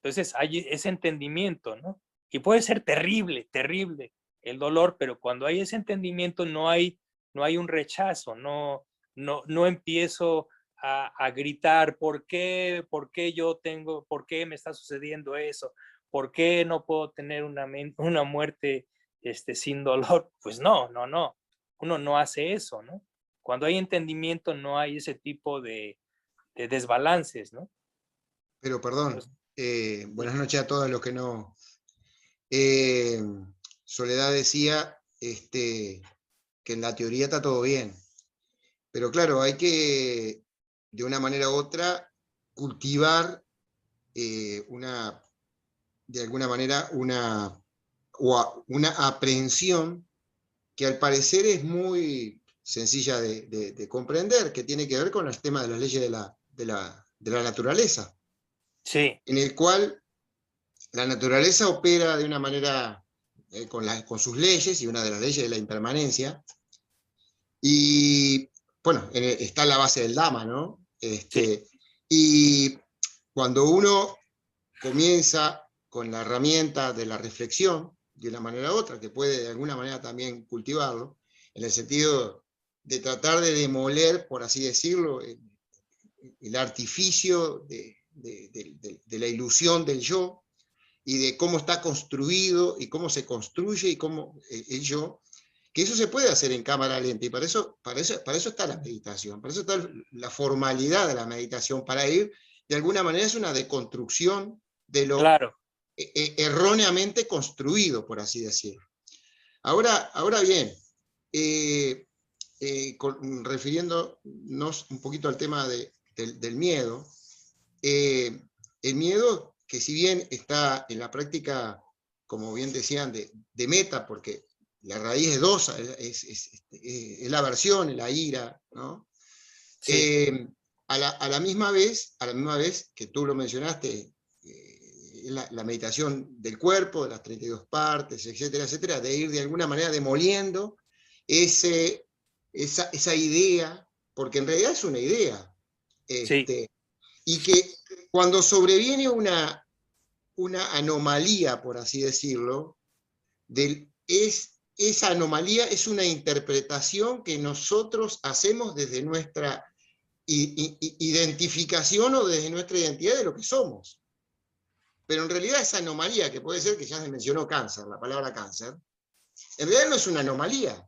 Entonces hay ese entendimiento, ¿no? Y puede ser terrible, terrible el dolor, pero cuando hay ese entendimiento no hay un rechazo, no empiezo a gritar, ¿por qué me está sucediendo eso? ¿Por qué no puedo tener una muerte sin dolor? Pues no. Uno no hace eso, ¿no? Cuando hay entendimiento no hay ese tipo de desbalances, ¿no? Pero perdón, buenas noches a todos los que no... Soledad decía que en la teoría está todo bien, pero claro, hay que, de una manera u otra, cultivar de alguna manera, una aprehensión que al parecer es muy sencilla de comprender, que tiene que ver con el tema de las leyes de la naturaleza. Sí. En el cual la naturaleza opera de una manera con sus leyes, y una de las leyes de la impermanencia, y bueno, está la base del Dhamma, ¿no? Sí. Y cuando uno comienza con la herramienta de la reflexión, de una manera u otra, que puede de alguna manera también cultivarlo, en el sentido de tratar de demoler, por así decirlo, el artificio de la ilusión del yo, y de cómo está construido, y cómo se construye, y cómo el yo, que eso se puede hacer en cámara lenta, y para eso está la meditación, para eso está la formalidad de la meditación, para ir, de alguna manera, es una deconstrucción de lo claro. Erróneamente construido, por así decirlo. Ahora bien, refiriéndonos un poquito al tema del miedo, el miedo, que si bien está en la práctica, como bien decían, de meta, porque la raíz es dosa, es la aversión, es la ira, ¿no? Sí. A la misma vez que tú lo mencionaste, la meditación del cuerpo, de las 32 partes, etcétera, etcétera, de ir de alguna manera demoliendo esa idea, porque en realidad es una idea, Sí. y que cuando sobreviene una anomalía, por así decirlo, esa anomalía es una interpretación que nosotros hacemos desde nuestra identificación, o desde nuestra identidad de lo que somos. Pero en realidad esa anomalía, que puede ser, que ya se mencionó cáncer, la palabra cáncer, en realidad no es una anomalía,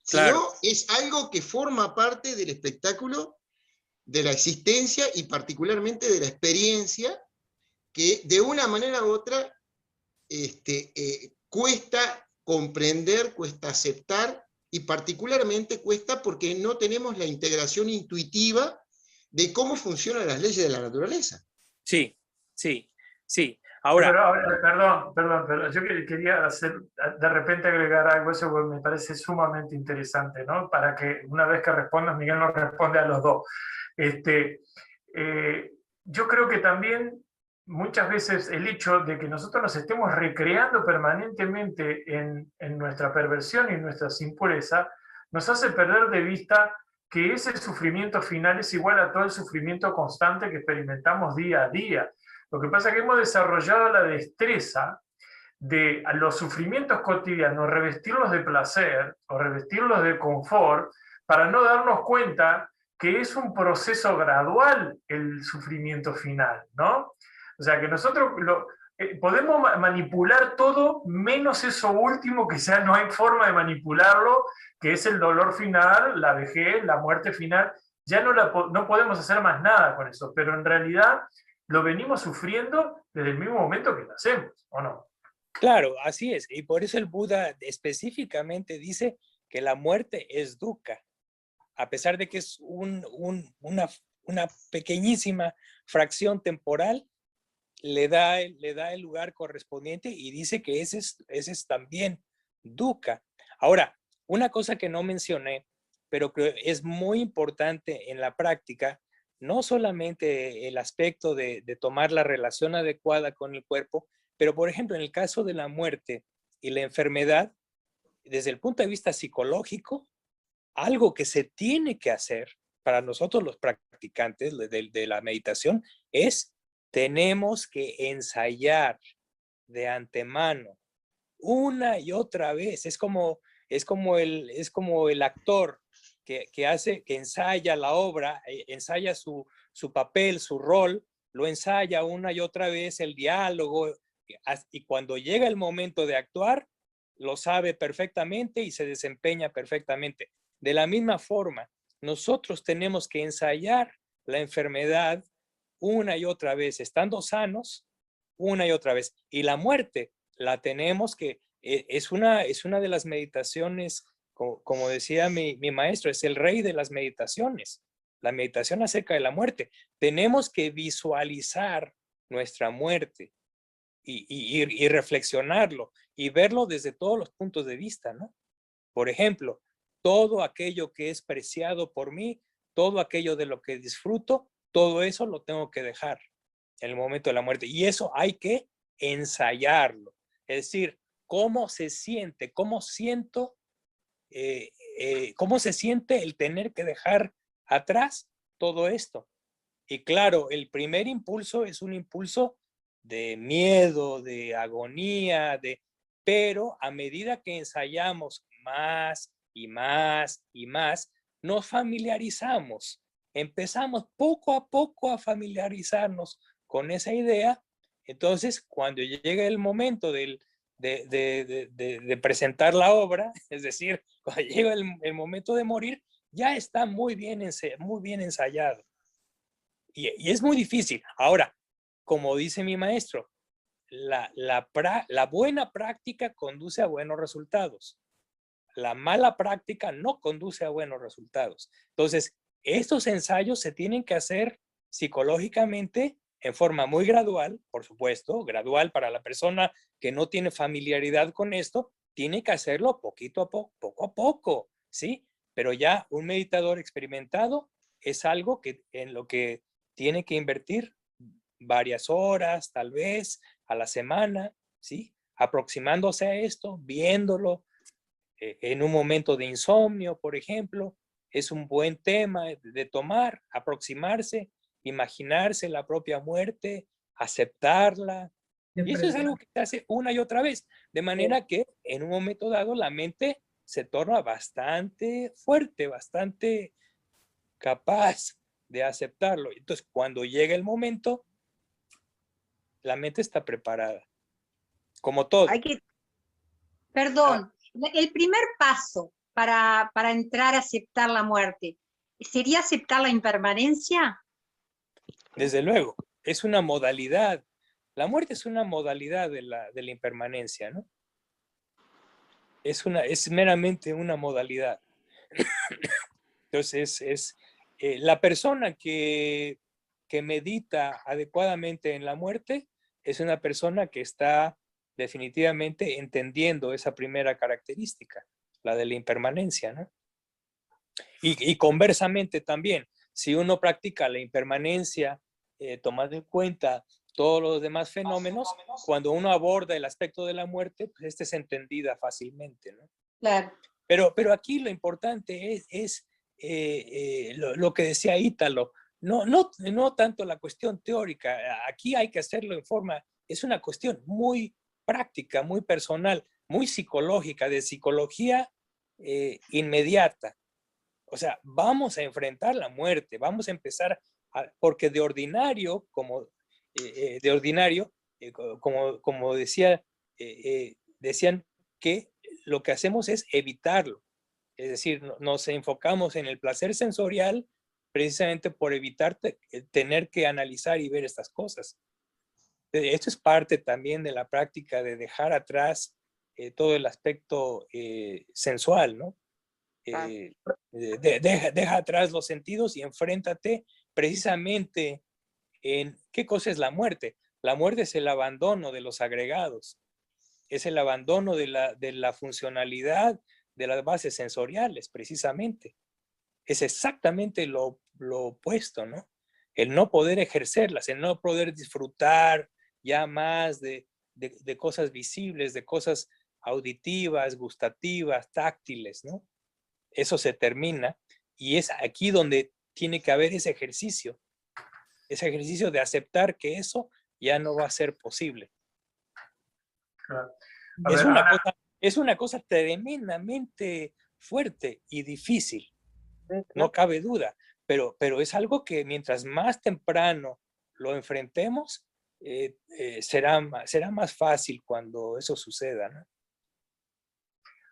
Claro. sino es algo que forma parte del espectáculo de la existencia, y particularmente de la experiencia, que de una manera u otra cuesta comprender, cuesta aceptar, y particularmente cuesta porque no tenemos la integración intuitiva de cómo funcionan las leyes de la naturaleza. Sí. Ahora, Perdón, yo quería de repente agregar algo, eso me parece sumamente interesante, ¿no? Para que una vez que respondas, Miguel nos responde a los dos. Yo creo que también muchas veces el hecho de que nosotros nos estemos recreando permanentemente en nuestra perversión y en nuestras impurezas, nos hace perder de vista que ese sufrimiento final es igual a todo el sufrimiento constante que experimentamos día a día. Lo que pasa es que hemos desarrollado la destreza de a los sufrimientos cotidianos revestirlos de placer o revestirlos de confort, para no darnos cuenta que es un proceso gradual el sufrimiento final, ¿no? O sea, que nosotros podemos manipular todo menos eso último, que ya no hay forma de manipularlo, que es el dolor final, la vejez, la muerte final. Ya no podemos hacer más nada con eso, pero en realidad lo venimos sufriendo desde el mismo momento que nacemos, ¿o no? claro, así es. Y por eso el Buda específicamente dice que la muerte es dukkha, a pesar de que es una pequeñísima fracción temporal, le da el lugar correspondiente y dice que ese es también dukkha. Ahora, una cosa que no mencioné, pero que es muy importante en la práctica, no solamente el aspecto de tomar la relación adecuada con el cuerpo, pero por ejemplo, en el caso de la muerte y la enfermedad, desde el punto de vista psicológico, algo que se tiene que hacer para nosotros los practicantes de la meditación es tenemos que ensayar de antemano una y otra vez. Es como el actor que ensaya la obra, ensaya su papel, su rol, lo ensaya una y otra vez, el diálogo, y cuando llega el momento de actuar, lo sabe perfectamente y se desempeña perfectamente. De la misma forma, nosotros tenemos que ensayar la enfermedad una y otra vez, estando sanos, una y otra vez. Y la muerte la tenemos que, es una de las meditaciones, como decía mi maestro, es el rey de las meditaciones, la meditación acerca de la muerte. Tenemos que visualizar nuestra muerte y reflexionarlo y verlo desde todos los puntos de vista, ¿no? Por ejemplo, todo aquello que es preciado por mí, todo aquello de lo que disfruto, todo eso lo tengo que dejar en el momento de la muerte. Y eso hay que ensayarlo. Es decir, cómo se siente, cómo siento, cómo se siente el tener que dejar atrás todo esto. Y claro, el primer impulso es un impulso de miedo, de agonía, pero a medida que ensayamos más y más y más, nos familiarizamos. Empezamos poco a poco a familiarizarnos con esa idea. Entonces, cuando llega el momento de presentar la obra, es decir, cuando llega el momento de morir, ya está muy bien ensayado. Y es muy difícil. Ahora, como dice mi maestro, la buena práctica conduce a buenos resultados. La mala práctica no conduce a buenos resultados. Entonces, estos ensayos se tienen que hacer psicológicamente en forma muy gradual, por supuesto, gradual para la persona que no tiene familiaridad con esto, tiene que hacerlo poquito a poco a poco, ¿sí? Pero ya un meditador experimentado es algo en lo que tiene que invertir varias horas, tal vez, a la semana, ¿sí? Aproximándose a esto, viéndolo, en un momento de insomnio, por ejemplo, es un buen tema de tomar, aproximarse, imaginarse la propia muerte, aceptarla. Y eso es algo que se hace una y otra vez, de manera que en un momento dado la mente se torna bastante fuerte, bastante capaz de aceptarlo. Entonces, cuando llega el momento, la mente está preparada, como todo. Perdón, el primer paso para entrar a aceptar la muerte, ¿sería aceptar la impermanencia? Desde luego, es una modalidad. La muerte es una modalidad de la impermanencia, ¿no? Es meramente una modalidad. Entonces, la persona que medita adecuadamente en la muerte es una persona que está definitivamente entendiendo esa primera característica, la de la impermanencia, ¿no? Y conversamente también, si uno practica la impermanencia, tomando en cuenta todos los demás fenómenos, cuando uno aborda el aspecto de la muerte, pues esta es entendida fácilmente, ¿no? Claro. Pero aquí lo importante es lo que decía Ítalo, no tanto la cuestión teórica, aquí hay que hacerlo en forma, es una cuestión muy práctica, muy personal, muy psicológica, de psicología inmediata. O sea, vamos a enfrentar la muerte, vamos a empezar, porque de ordinario, como decían que lo que hacemos es evitarlo. Es decir, nos enfocamos en el placer sensorial precisamente por evitar tener que analizar y ver estas cosas. Esto es parte también de la práctica de dejar atrás todo el aspecto sensual, ¿no? Deja atrás los sentidos y enfréntate precisamente en qué cosa es la muerte. La muerte es el abandono de los agregados, es el abandono de la funcionalidad de las bases sensoriales, precisamente. Es exactamente lo opuesto, ¿no? El no poder ejercerlas, el no poder disfrutar ya más de cosas visibles, de cosas auditivas, gustativas, táctiles, ¿no? Eso se termina y es aquí donde tiene que haber ese ejercicio de aceptar que eso ya no va a ser posible. Claro. Es una cosa tremendamente fuerte y difícil. no cabe duda, pero es algo que mientras más temprano lo enfrentemos, será más fácil cuando eso suceda, ¿no?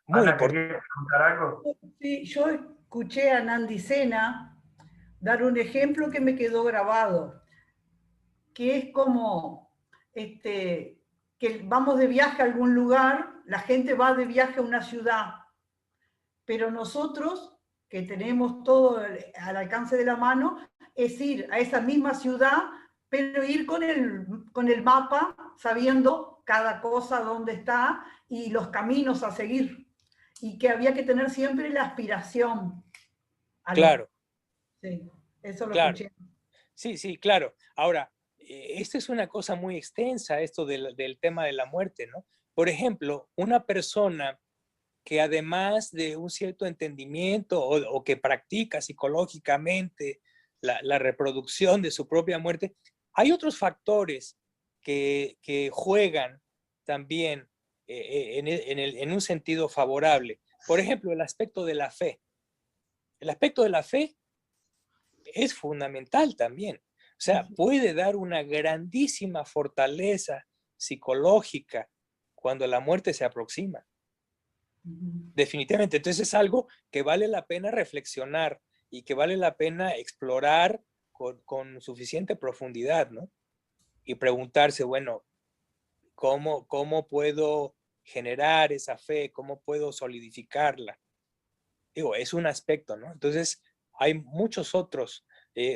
Muy Ana, importante. ¿querías preguntar algo? Sí, yo escuché a Nandi Sena dar un ejemplo que me quedó grabado, que es como que vamos de viaje a algún lugar, la gente va de viaje a una ciudad, pero nosotros, que tenemos todo al alcance de la mano, es ir a esa misma ciudad, pero ir con el mapa, sabiendo cada cosa dónde está y los caminos a seguir. Y que había que tener siempre la aspiración. Claro. Sí, eso lo Claro. escuché. Sí, claro. Ahora, esta es una cosa muy extensa, esto del tema de la muerte, ¿no? Por ejemplo, una persona que además de un cierto entendimiento o que practica psicológicamente la reproducción de su propia muerte, hay otros factores que juegan también en un sentido favorable. Por ejemplo, el aspecto de la fe. El aspecto de la fe es fundamental también. O sea, puede dar una grandísima fortaleza psicológica cuando la muerte se aproxima. Definitivamente. Entonces es algo que vale la pena reflexionar y que vale la pena explorar con suficiente profundidad, ¿no? Y preguntarse, bueno, ¿cómo puedo generar esa fe? ¿Cómo puedo solidificarla? Digo, es un aspecto, ¿no? Entonces, hay muchos otros.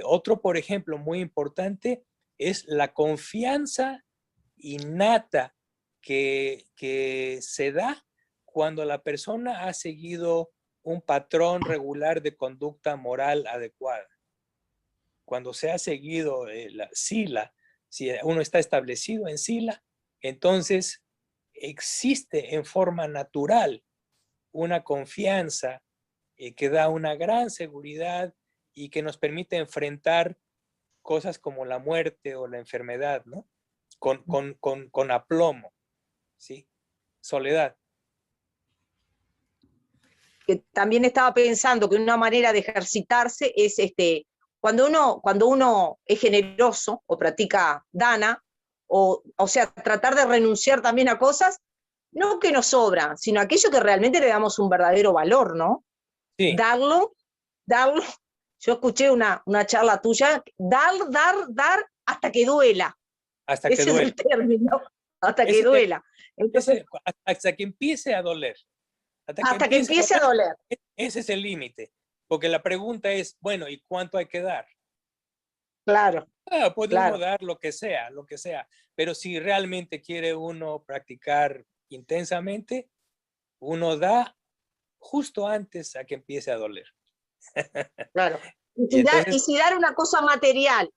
Otro, por ejemplo, muy importante es la confianza innata que se da cuando la persona ha seguido un patrón regular de conducta moral adecuada. Cuando se ha seguido la sila, si uno está establecido en sila, entonces existe en forma natural una confianza que da una gran seguridad y que nos permite enfrentar cosas como la muerte o la enfermedad, ¿no? Con aplomo, ¿sí? Soledad. Que también estaba pensando que una manera de ejercitarse es cuando uno es generoso o practica dana, o sea, tratar de renunciar también a cosas, no que nos sobran, sino aquello que realmente le damos un verdadero valor, ¿no? Sí. Darlo. Yo escuché una charla tuya, dar hasta que duela. Hasta que Ese duela. es el término, hasta que duela. Entonces, hasta que empiece a doler. hasta que empiece a doler. Ese es el límite. Porque la pregunta es, bueno, ¿y cuánto hay que dar? Claro. Puede uno dar lo que sea. Pero si realmente quiere uno practicar intensamente, uno da justo antes a que empiece a doler. Claro. Y si dar una cosa material,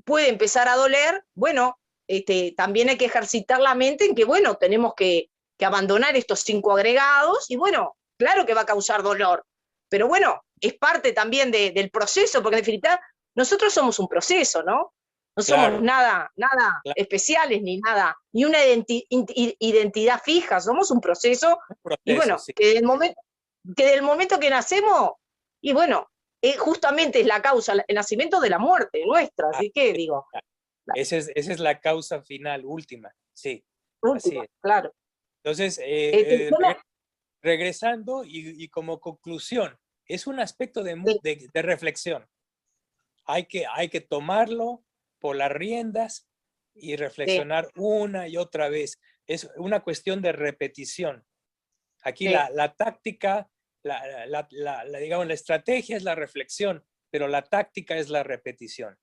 puede empezar a doler, bueno, también hay que ejercitar la mente en que, bueno, tenemos que abandonar estos 5 agregados y, bueno, claro que va a causar dolor, pero bueno, es parte también del proceso, porque en definitiva nosotros somos un proceso, ¿no? No somos nada especiales ni nada, ni una identidad fija, somos un proceso y bueno, sí. que del momento que nacemos, y bueno, justamente es la causa, el nacimiento de la muerte nuestra, así que digo. Esa es la causa final, última, sí. Última, así es. Claro. Entonces, regresando y como conclusión, es un aspecto de reflexión. Hay que tomarlo por las riendas y reflexionar una y otra vez. Es una cuestión de repetición. Aquí la táctica, digamos, la estrategia es la reflexión, pero la táctica es la repetición.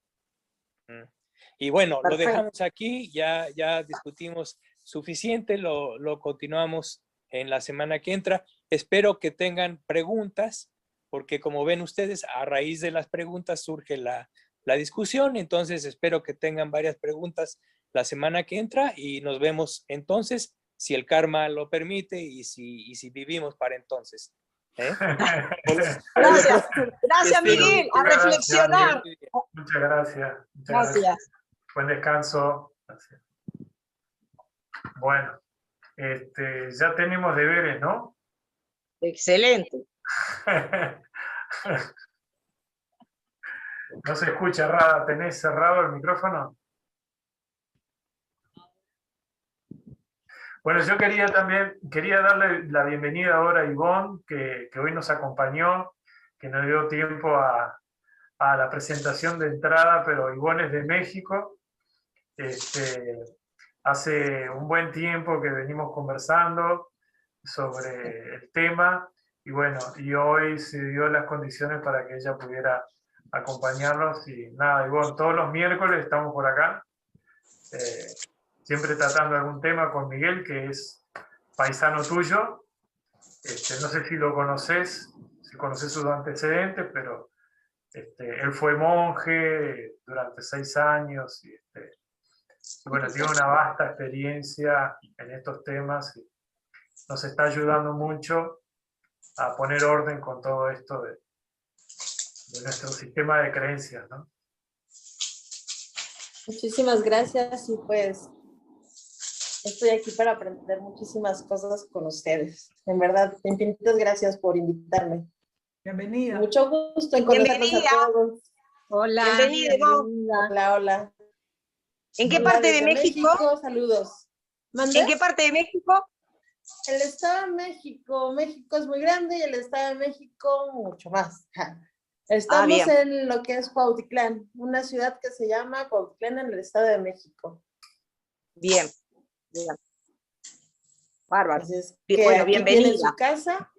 Y bueno, lo dejamos aquí, ya discutimos suficiente, lo continuamos en la semana que entra. Espero que tengan preguntas, porque como ven ustedes, a raíz de las preguntas surge la discusión, entonces espero que tengan varias preguntas la semana que entra y nos vemos entonces, si el karma lo permite y si vivimos para entonces. Gracias Miguel, a reflexionar. Muchas gracias. Gracias. Buen descanso. Gracias. Bueno, ya tenemos deberes, ¿no? Excelente. No se escucha, Rada. ¿Tenés cerrado el micrófono? Bueno, yo quería darle la bienvenida ahora a Ivonne, que hoy nos acompañó, que nos dio tiempo a la presentación de entrada, pero Ivonne es de México. Hace un buen tiempo que venimos conversando sobre el tema, y bueno, y hoy se dio las condiciones para que ella pudiera acompañarnos. Y nada, Ivonne, todos los miércoles estamos por acá, siempre tratando algún tema con Miguel, que es paisano tuyo. No sé si lo conoces, si conoces sus antecedentes, pero él fue monje durante 6 años y bueno, tiene una vasta experiencia en estos temas y nos está ayudando mucho a poner orden con todo esto de nuestro sistema de creencias, ¿no? Muchísimas gracias y pues estoy aquí para aprender muchísimas cosas con ustedes. En verdad, infinitas gracias por invitarme. Bienvenida. Mucho gusto en conocerlos a todos. Hola. Bienvenida, Ivonne. Hola, hola. ¿En qué Hola, parte de desde México? Saludos. ¿Mande? ¿En qué parte de México? El Estado de México. México es muy grande y el Estado de México mucho más. Estamos bien. en lo que es Cuautitlán, una ciudad que se llama Cuautitlán en el Estado de México. Bien. Bárbaro. Así es Bien, que bueno, aquí tienen bienvenida. su casa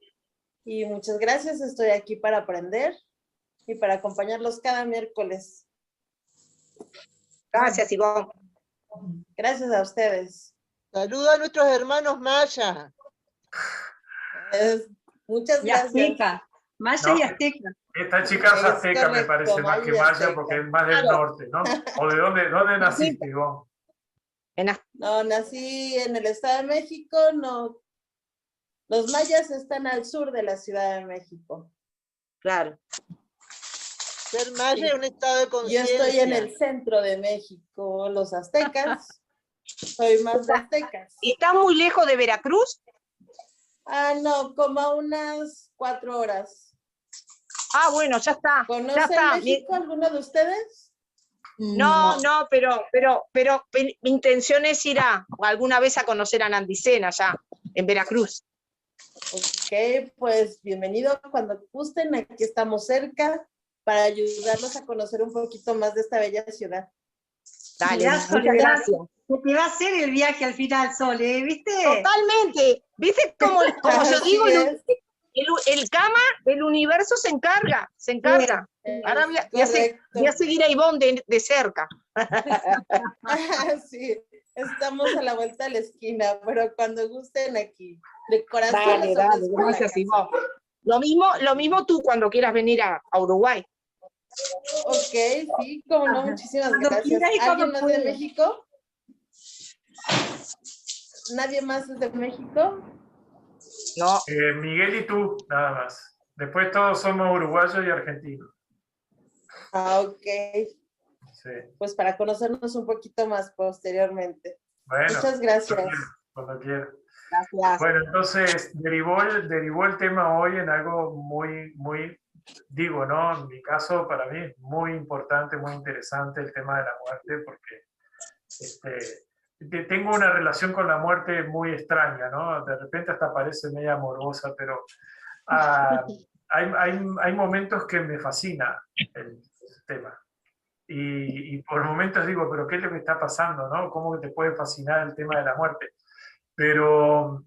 y muchas gracias. Estoy aquí para aprender y para acompañarlos cada miércoles. Gracias, Ivonne. Gracias a ustedes. Saluda a nuestros hermanos mayas. Muchas Y gracias. azteca. Maya y azteca. Esta chica es Es azteca, me correcto, parece, más que maya y maya, azteca. porque es más del Claro. norte, ¿no? ¿O de dónde naciste, Ivonne? No, nací en el Estado de México, no. Los mayas están al sur de la Ciudad de México. Claro. Ser maya es un estado de Yo conciencia. estoy en el centro de México, los aztecas. Soy más de aztecas. ¿Y está muy lejos de Veracruz? No, como a unas 4 horas. Ah, bueno, ya está. ¿Conoce Ya está. México alguno de ustedes? No, pero mi intención es ir alguna vez a conocer a Nandicena ya, en Veracruz. Ok, pues bienvenido cuando gusten, aquí estamos cerca para ayudarlos a conocer un poquito más de esta bella ciudad. Dale, Mirá, muchas Soledad, gracias. que te va a hacer el viaje al final, Sole, ¿viste? Totalmente. ¿Viste cómo yo Así digo? es. El Kama, el universo se encarga. Ahora voy a seguir a Ivonne de cerca. Sí, estamos a la vuelta de la esquina, pero cuando gusten aquí, de corazón. Dale, les dale, ofrezco la gracias, casa. Ivonne. Lo mismo tú cuando quieras venir a Uruguay. Ok, sí, como no, muchísimas Cuando gracias. quiera y ¿Alguien cuando más pueda. de México? ¿Nadie más es de México? No, Miguel y tú, nada más. Después todos somos uruguayos y argentinos. Ok, Sí. pues para conocernos un poquito más posteriormente. Bueno, Muchas gracias. cuando quiera. gracias. Bueno, entonces derivó el tema hoy en algo muy, digo, ¿no? En mi caso, para mí es muy importante, muy interesante el tema de la muerte, porque tengo una relación con la muerte muy extraña, ¿no? De repente hasta parece media amorosa, pero hay momentos que me fascina el tema. Y por momentos digo, pero ¿qué es lo que está pasando, no? ¿Cómo que te puede fascinar el tema de la muerte? Pero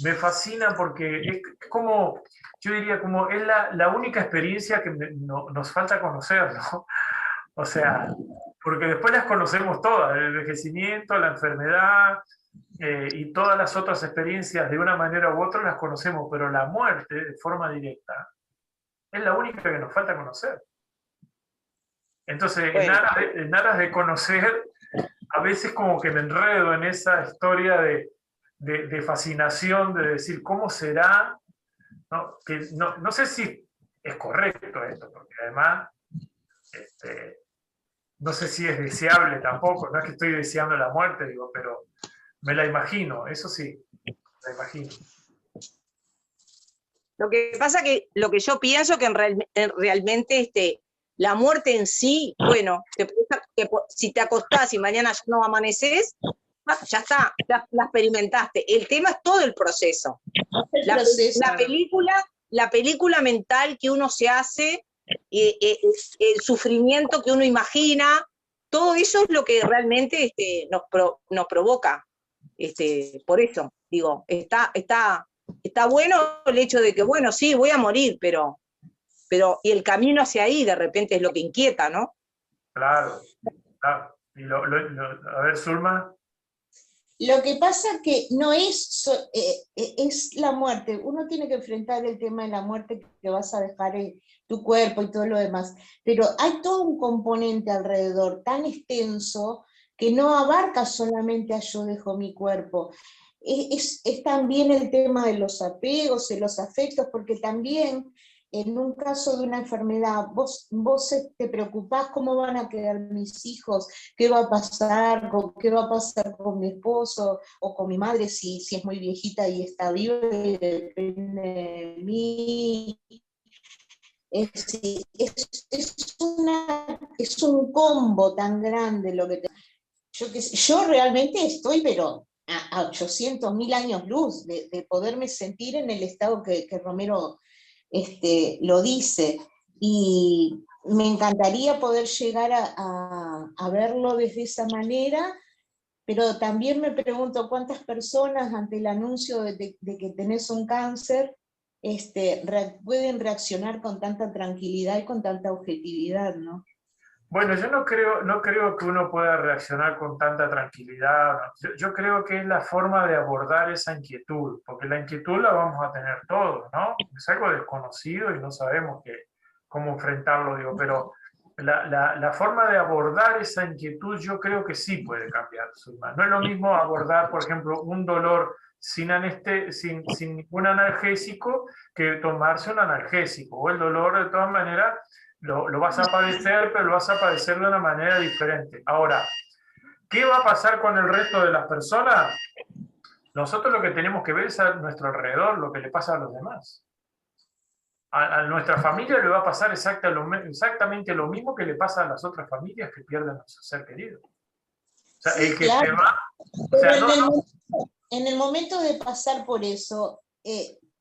me fascina porque es como, yo diría, como es la única experiencia que nos falta conocer, ¿no? O sea, porque después las conocemos todas, el envejecimiento, la enfermedad y todas las otras experiencias de una manera u otra las conocemos, pero la muerte de forma directa es la única que nos falta conocer. Entonces, Bueno. en aras de conocer, a veces como que me enredo en esa historia de fascinación, de decir, ¿cómo será? ¿No? Que no sé si es correcto esto, porque además no sé si es deseable tampoco, no es que estoy deseando la muerte, digo, pero me la imagino, eso sí, me la imagino. Lo que pasa que lo que yo pienso que realmente la muerte en sí, bueno, si te acostás y mañana ya no amaneces, ya está, ya la experimentaste. El tema es todo el proceso. La película mental que uno se hace, el sufrimiento que uno imagina, todo eso es lo que realmente nos provoca. Por eso, digo, está bueno el hecho de que, bueno, sí, voy a morir, pero y el camino hacia ahí de repente es lo que inquieta, ¿no? Claro, claro. Y a ver, Zulma. Lo que pasa que no es, es la muerte. Uno tiene que enfrentar el tema de la muerte, que vas a dejar tu cuerpo y todo lo demás. Pero hay todo un componente alrededor tan extenso que no abarca solamente a yo dejo mi cuerpo. Es también el tema de los apegos, de los afectos, porque también en un caso de una enfermedad, vos te preocupás cómo van a quedar mis hijos, qué va a pasar con mi esposo o con mi madre si es muy viejita y está viva y depende de mí. Es un combo tan grande lo que yo realmente estoy, pero a 800.000 años luz de poderme sentir en el estado que Romero lo dice, y me encantaría poder llegar a verlo desde esa manera, pero también me pregunto cuántas personas ante el anuncio de que tenés un cáncer pueden reaccionar con tanta tranquilidad y con tanta objetividad, ¿no? Bueno, yo no creo que uno pueda reaccionar con tanta tranquilidad. Yo creo que es la forma de abordar esa inquietud, porque la inquietud la vamos a tener todos, ¿no? Es algo desconocido y no sabemos cómo enfrentarlo, digo, pero la forma de abordar esa inquietud yo creo que sí puede cambiar, Zulma. No es lo mismo abordar, por ejemplo, un dolor sin ningún analgésico que tomarse un analgésico, o el dolor de todas maneras lo vas a padecer, pero lo vas a padecer de una manera diferente. Ahora, ¿qué va a pasar con el resto de las personas? Nosotros lo que tenemos que ver es a nuestro alrededor, lo que le pasa a los demás. A nuestra familia le va a pasar exactamente lo mismo que le pasa a las otras familias que pierden a su ser querido. O sea, sí, el que claro. se va... En el momento de pasar por eso,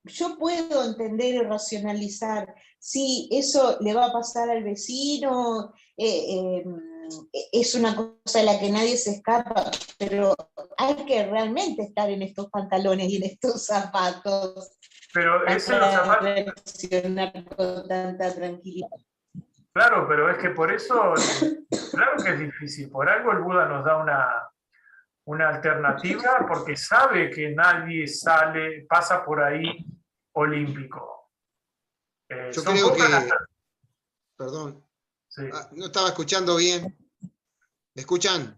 yo puedo entender y racionalizar si eso le va a pasar al vecino, es una cosa de la que nadie se escapa, pero hay que realmente estar en estos pantalones y en estos zapatos. Pero ese los zapatos... reaccionar con tanta tranquilidad. Claro, pero es que por eso, claro que es difícil. Por algo el Buda nos da una alternativa, porque sabe que nadie pasa por ahí olímpico. Yo creo que... Perdón. Sí. No estaba escuchando bien. ¿Me escuchan?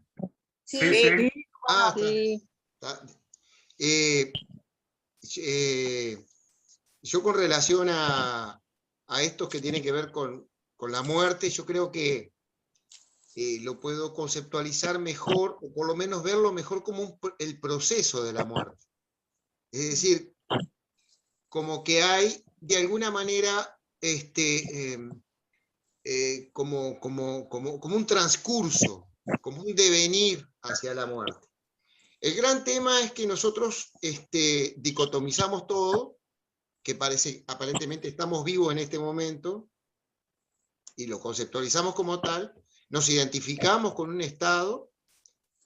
Sí, Sí. Ah, Sí. Yo con relación a estos que tienen que ver con la muerte, yo creo que lo puedo conceptualizar mejor, o por lo menos verlo mejor como el proceso de la muerte. Es decir, como que hay, de alguna manera, como un transcurso, como un devenir hacia la muerte. El gran tema es que nosotros dicotomizamos todo, que aparentemente estamos vivos en este momento, y lo conceptualizamos como tal, nos identificamos con un estado,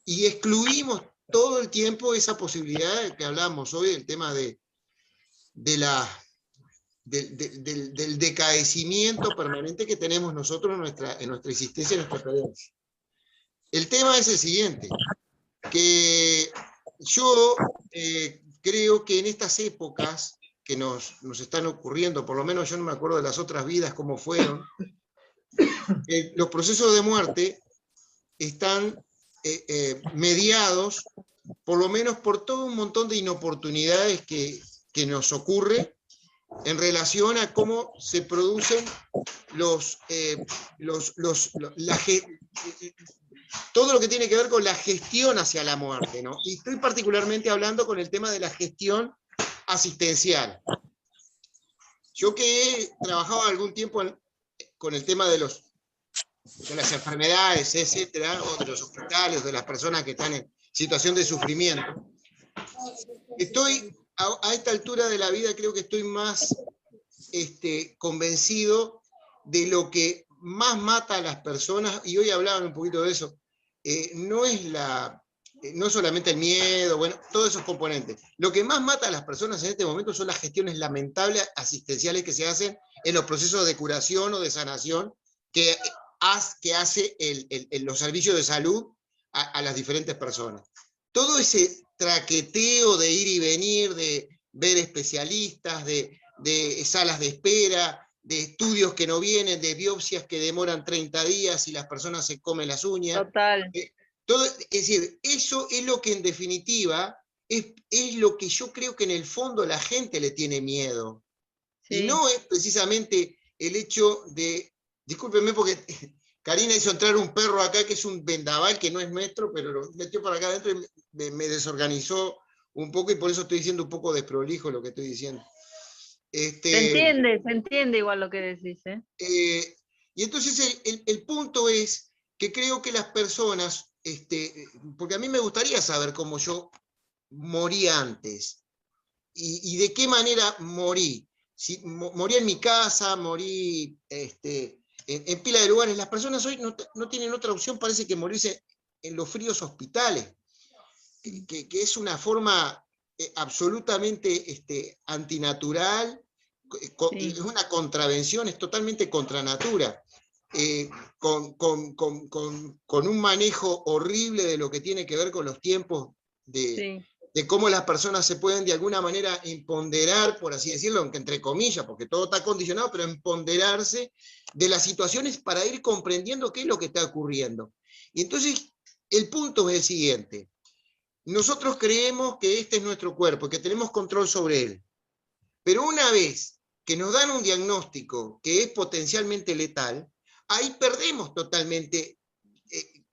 y excluimos todo el tiempo esa posibilidad de que hablamos hoy, el tema del decaecimiento permanente que tenemos nosotros en nuestra existencia, en nuestra experiencia. El tema es el siguiente, que yo creo que en estas épocas que nos están ocurriendo, por lo menos yo no me acuerdo de las otras vidas cómo fueron, los procesos de muerte están mediados, por lo menos por todo un montón de inoportunidades que nos ocurre en relación a cómo se producen todo lo que tiene que ver con la gestión hacia la muerte, ¿no? Y estoy particularmente hablando con el tema de la gestión asistencial. Yo que he trabajado algún tiempo con el tema de las enfermedades, etcétera, o de los hospitales, de las personas que están en situación de sufrimiento, estoy, a esta altura de la vida, creo que estoy más convencido de lo que más mata a las personas, y hoy hablaban un poquito de eso, no es solamente el miedo, bueno, todos esos componentes. Lo que más mata a las personas en este momento son las gestiones lamentables asistenciales que se hacen en los procesos de curación o de sanación que hace los servicios de salud a las diferentes personas. Todo ese traqueteo de ir y venir, de ver especialistas, de salas de espera, de estudios que no vienen, de biopsias que demoran 30 días y las personas se comen las uñas. Total. Es decir, eso es lo que en definitiva es lo que yo creo que en el fondo la gente le tiene miedo. Sí. Y no es precisamente el hecho de, discúlpenme porque Karina hizo entrar un perro acá que es un vendaval que no es nuestro, pero lo metió para acá adentro y me desorganizó un poco, y por eso estoy diciendo un poco desprolijo lo que estoy diciendo. Se entiende igual lo que decís, ¿eh? Y entonces el punto es que creo que las personas, porque a mí me gustaría saber cómo yo morí antes, y de qué manera morí. Si morí en mi casa, morí en pila de lugares. Las personas hoy no tienen otra opción, parece que morirse en los fríos hospitales, que es una forma absolutamente antinatural, sí. Es una contravención, es totalmente contra natura, con un manejo horrible de lo que tiene que ver con los tiempos de cómo las personas se pueden de alguna manera empoderar, por así decirlo, aunque entre comillas, porque todo está condicionado, pero empoderarse de las situaciones para ir comprendiendo qué es lo que está ocurriendo. Y entonces el punto es el siguiente: nosotros creemos que este es nuestro cuerpo, que tenemos control sobre él, pero una vez que nos dan un diagnóstico que es potencialmente letal, ahí perdemos totalmente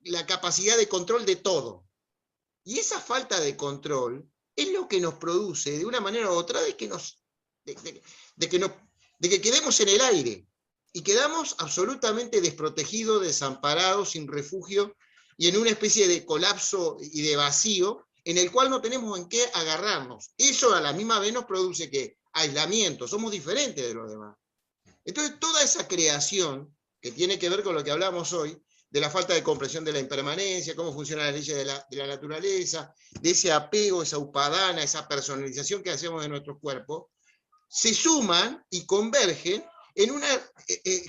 la capacidad de control de todo. Y esa falta de control es lo que nos produce, de una manera u otra, de que quedemos en el aire, y quedamos absolutamente desprotegidos, desamparados, sin refugio, y en una especie de colapso y de vacío, en el cual no tenemos en qué agarrarnos. Eso a la misma vez nos produce ¿qué? Aislamiento, somos diferentes de los demás. Entonces toda esa creación, que tiene que ver con lo que hablamos hoy, de la falta de comprensión de la impermanencia, cómo funcionan las leyes de la naturaleza, de ese apego, esa upadana, esa personalización que hacemos de nuestro cuerpo, se suman y convergen en una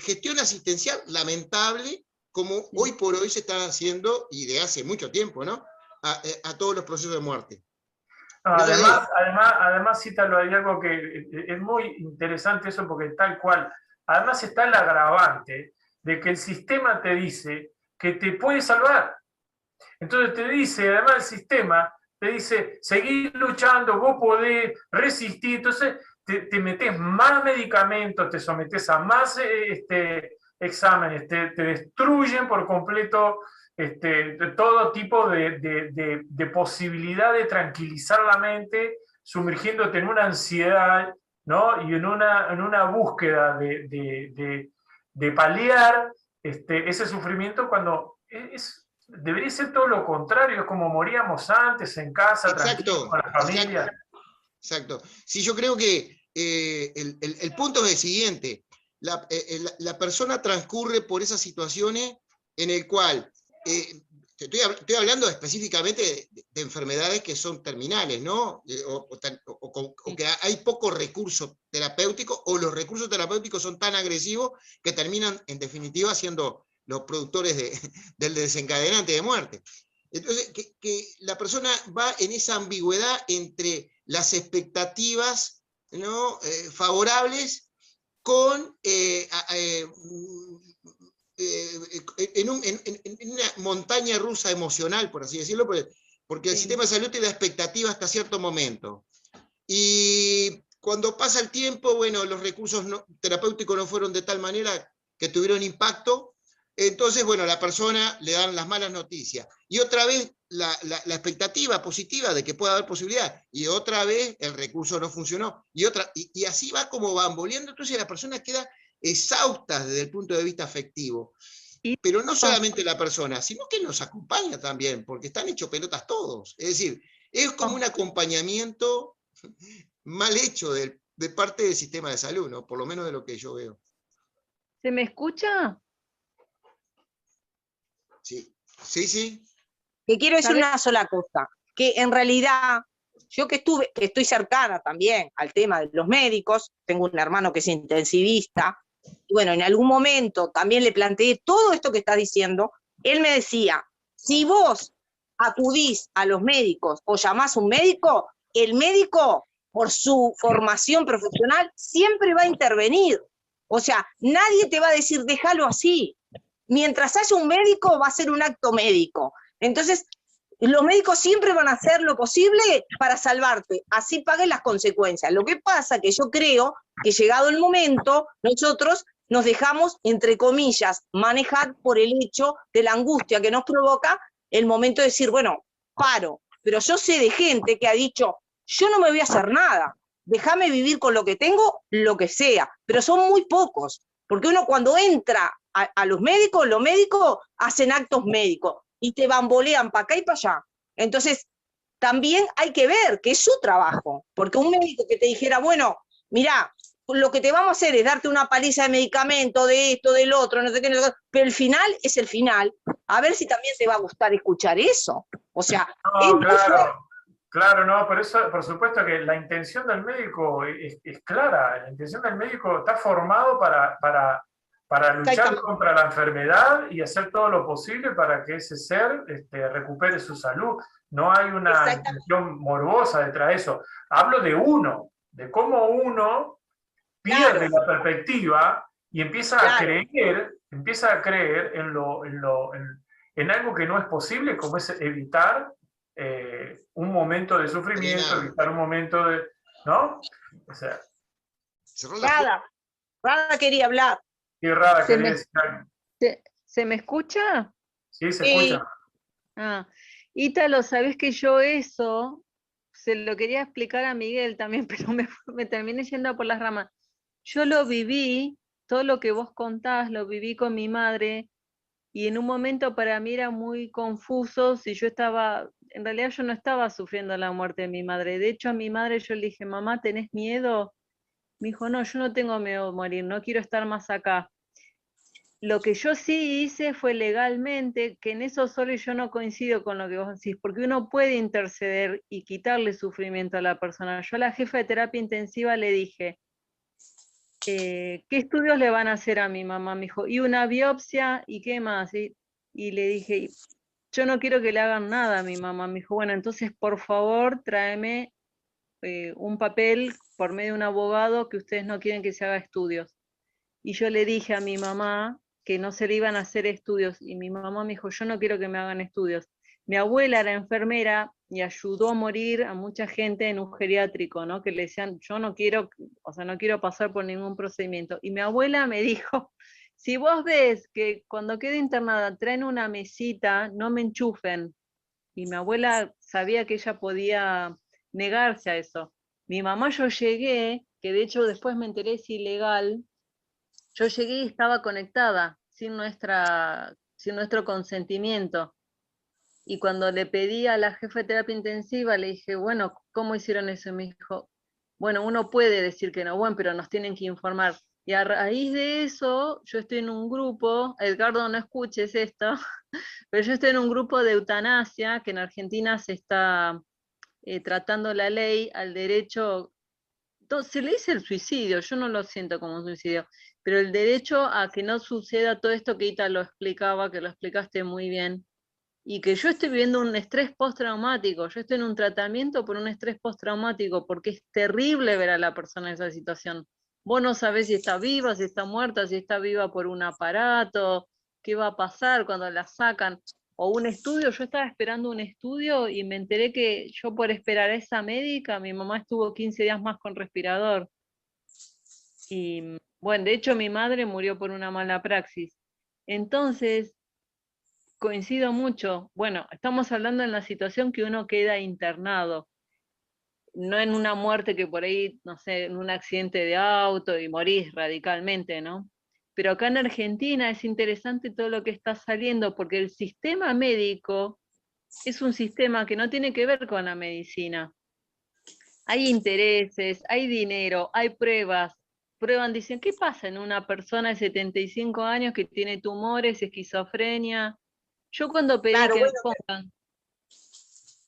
gestión asistencial lamentable, como hoy por hoy se están haciendo, y de hace mucho tiempo, ¿no? A todos los procesos de muerte. Además, cítalo, hay algo que es muy interesante eso, porque tal cual, además está el agravante de que el sistema te dice que te puede salvar. Entonces te dice, además el sistema te dice, seguir luchando, vos podés resistir, entonces te metes más medicamentos, te sometes a más exámenes, te destruyen por completo todo tipo de posibilidad de tranquilizar la mente, sumergiéndote en una ansiedad, ¿no? Y en una búsqueda de paliar ese sufrimiento, cuando debería ser todo lo contrario, es como moríamos antes en casa, tranquilos, con la familia. Exacto. Sí, yo creo que el punto es el siguiente: la persona transcurre por esas situaciones en el cual, estoy hablando específicamente de enfermedades que son terminales, ¿no? O que hay poco recurso terapéutico, o los recursos terapéuticos son tan agresivos que terminan, en definitiva, siendo los productores del desencadenante de muerte. Entonces, que la persona va en esa ambigüedad entre las expectativas, ¿no? Favorables con en una montaña rusa emocional, por así decirlo, porque el sistema de salud te da expectativas hasta cierto momento. Y cuando pasa el tiempo, bueno, los recursos terapéuticos no fueron de tal manera que tuvieron impacto, entonces, bueno, a la persona le dan las malas noticias. Y otra vez la expectativa positiva de que pueda haber posibilidad. Y otra vez el recurso no funcionó. Y así va como bamboleando. Entonces la persona queda exhausta desde el punto de vista afectivo. Pero no solamente la persona, sino que nos acompaña también, porque están hechos pelotas todos. Es decir, es como un acompañamiento mal hecho de parte del sistema de salud, ¿no? Por lo menos de lo que yo veo. ¿Se me escucha? Sí, sí, sí. Que quiero decir ¿Sabés? una sola cosa, que en realidad, yo que estoy cercana también al tema de los médicos, tengo un hermano que es intensivista, y bueno, en algún momento también le planteé todo esto que estás diciendo, él me decía, si vos acudís a los médicos o llamás a un médico, el médico, por su formación profesional, siempre va a intervenir. O sea, nadie te va a decir, déjalo así. Mientras haya un médico, va a ser un acto médico. Entonces, los médicos siempre van a hacer lo posible para salvarte, así paguen las consecuencias. Lo que pasa que yo creo que llegado el momento, nosotros nos dejamos, entre comillas, manejar por el hecho de la angustia que nos provoca el momento de decir, bueno, paro. Pero yo sé de gente que ha dicho, yo no me voy a hacer nada, déjame vivir con lo que tengo, lo que sea. Pero son muy pocos, porque uno cuando entra a los médicos hacen actos médicos y te bambolean para acá y para allá. Entonces, también hay que ver que es su trabajo, porque un médico que te dijera, bueno, mirá, lo que te vamos a hacer es darte una paliza de medicamento, de esto, del otro, no sé qué, no sé qué, pero el final es el final. A ver si también te va a gustar escuchar eso. O sea, No, claro, no, por supuesto que la intención del médico es clara. La intención del médico está formado para luchar contra la enfermedad y hacer todo lo posible para que ese ser recupere su salud. No hay una intención morbosa detrás de eso. Hablo de uno, de cómo uno pierde la perspectiva y empieza a creer en algo que no es posible, como es evitar un momento de sufrimiento, evitar un momento de... ¿No? O sea... Rada quería hablar. Sí, Rada quería decir algo. ¿Se me escucha? Sí, se escucha. Ah, Ítalo, sabés que yo eso se lo quería explicar a Miguel también, pero me terminé yendo por las ramas. Yo lo viví, todo lo que vos contás, lo viví con mi madre, y en un momento para mí era muy confuso si yo estaba, en realidad yo no estaba sufriendo la muerte de mi madre. De hecho, a mi madre yo le dije, mamá, ¿tenés miedo? Me dijo, no, yo no tengo miedo de morir, no quiero estar más acá. Lo que yo sí hice fue legalmente, que en eso solo yo no coincido con lo que vos decís, porque uno puede interceder y quitarle sufrimiento a la persona. Yo a la jefa de terapia intensiva le dije, ¿qué estudios le van a hacer a mi mamá? Me dijo, y una biopsia, ¿y qué más? Y le dije, yo no quiero que le hagan nada a mi mamá. Me dijo, bueno, entonces por favor tráeme un papel por medio de un abogado que ustedes no quieren que se haga estudios. Y yo le dije a mi mamá que no se le iban a hacer estudios, y mi mamá me dijo, yo no quiero que me hagan estudios. Mi abuela era enfermera y ayudó a morir a mucha gente en un geriátrico, ¿no? Que le decían, yo no quiero, o sea, no quiero pasar por ningún procedimiento. Y mi abuela me dijo, si vos ves que cuando quede internada traen una mesita, no me enchufen. Y mi abuela sabía que ella podía negarse a eso. Mi mamá, yo llegué, que de hecho después me enteré es ilegal, yo llegué y estaba conectada, sin nuestro consentimiento. Y cuando le pedí a la jefa de terapia intensiva, le dije, bueno, ¿cómo hicieron eso? Y me dijo, bueno, uno puede decir que no, bueno, pero nos tienen que informar. Y a raíz de eso, yo estoy en un grupo, Edgardo, no escuches esto, pero yo estoy en un grupo de eutanasia, que en Argentina se está tratando la ley al derecho, se le dice el suicidio, yo no lo siento como un suicidio, pero el derecho a que no suceda todo esto que Ita lo explicaba, que lo explicaste muy bien, y que yo estoy viviendo un estrés postraumático, yo estoy en un tratamiento por un estrés postraumático, porque es terrible ver a la persona en esa situación. Vos no sabés si está viva, si está muerta, si está viva por un aparato, qué va a pasar cuando la sacan, o un estudio. Yo estaba esperando un estudio y me enteré que yo por esperar a esa médica, mi mamá estuvo 15 días más con respirador. Y bueno, de hecho mi madre murió por una mala praxis. Entonces, coincido mucho. Bueno, estamos hablando en la situación que uno queda internado, no en una muerte que por ahí, no sé, en un accidente de auto y morís radicalmente, ¿no? Pero acá en Argentina es interesante todo lo que está saliendo, porque el sistema médico es un sistema que no tiene que ver con la medicina. Hay intereses, hay dinero, hay pruebas. Prueban, dicen, ¿qué pasa en una persona de 75 años que tiene tumores, esquizofrenia? Yo cuando pedí Claro, que bueno, pongan...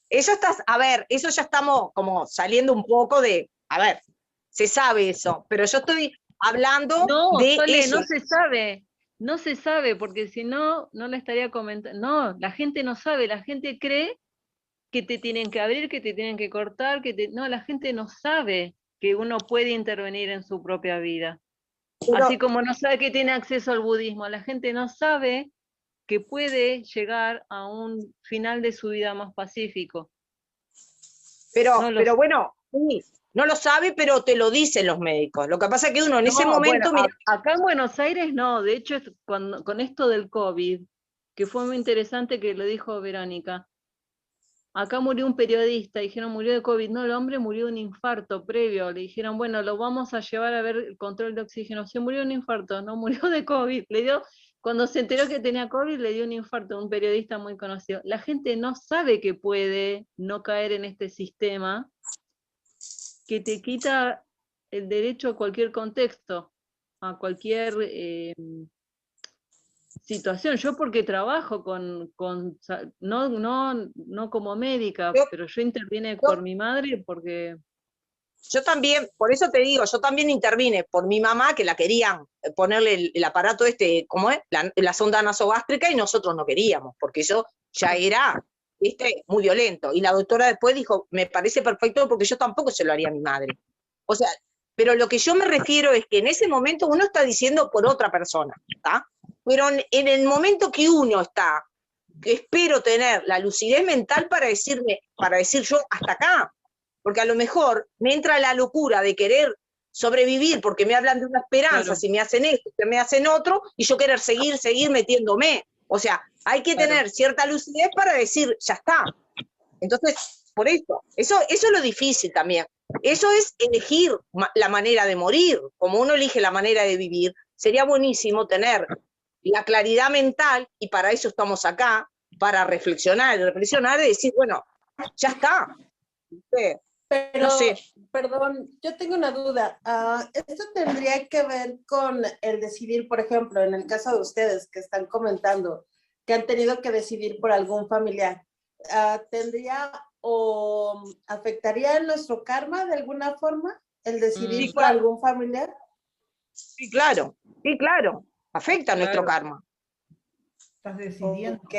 eso está, a ver, eso ya estamos como saliendo un poco de, a ver, se sabe eso, pero yo estoy hablando No, de Sole, eso. no se sabe, porque si no, no le estaría comentando. No, la gente no sabe, la gente cree que te tienen que abrir, que te tienen que cortar, no, la gente no sabe que uno puede intervenir en su propia vida. Pero, Así como no sabe que tiene acceso al budismo, la gente no sabe que puede llegar a un final de su vida más pacífico. No lo pero bueno, sí, no lo sabe, pero te lo dicen los médicos. Lo que pasa es que uno en ese No, momento, bueno, mira, acá en Buenos Aires no, de hecho con esto del COVID, que fue muy interesante que lo dijo Verónica, acá murió un periodista, dijeron murió de COVID, no, el hombre murió de un infarto previo, le dijeron, bueno, lo vamos a llevar a ver el control de oxígeno, se murió de un infarto, no murió de COVID, cuando se enteró que tenía COVID le dio un infarto, un periodista muy conocido. La gente no sabe que puede no caer en este sistema que te quita el derecho a cualquier contexto, a cualquier situación. Yo porque trabajo no como médica, yo, pero yo intervine yo- por mi madre porque... yo también, por eso te digo, yo también intervine por mi mamá, que la querían ponerle el aparato este, ¿cómo es? La sonda nasogástrica, y nosotros no queríamos, porque eso ya era, ¿viste? Muy violento. Y la doctora después dijo, me parece perfecto porque yo tampoco se lo haría a mi madre. O sea, pero lo que yo me refiero es que en ese momento uno está diciendo por otra persona, ¿está? Pero en el momento que uno está, que espero tener la lucidez mental para decir yo hasta acá, porque a lo mejor me entra la locura de querer sobrevivir porque me hablan de una esperanza, Claro. si me hacen esto, que me hacen otro, y yo querer seguir metiéndome. O sea, hay que Claro. tener cierta lucidez para decir, ya está. Entonces, por eso es lo difícil también. Eso es elegir la manera de morir, como uno elige la manera de vivir. Sería buenísimo tener la claridad mental, y para eso estamos acá, para reflexionar y decir, bueno, ya está. Pero, No sé. perdón, yo tengo una duda. ¿Esto tendría que ver con el decidir, por ejemplo, en el caso de ustedes que están comentando, que han tenido que decidir por algún familiar? ¿Tendría o afectaría en nuestro karma de alguna forma el decidir Sí, por claro. algún familiar? Sí, claro. Afecta nuestro karma. Estás decidiendo. Ok.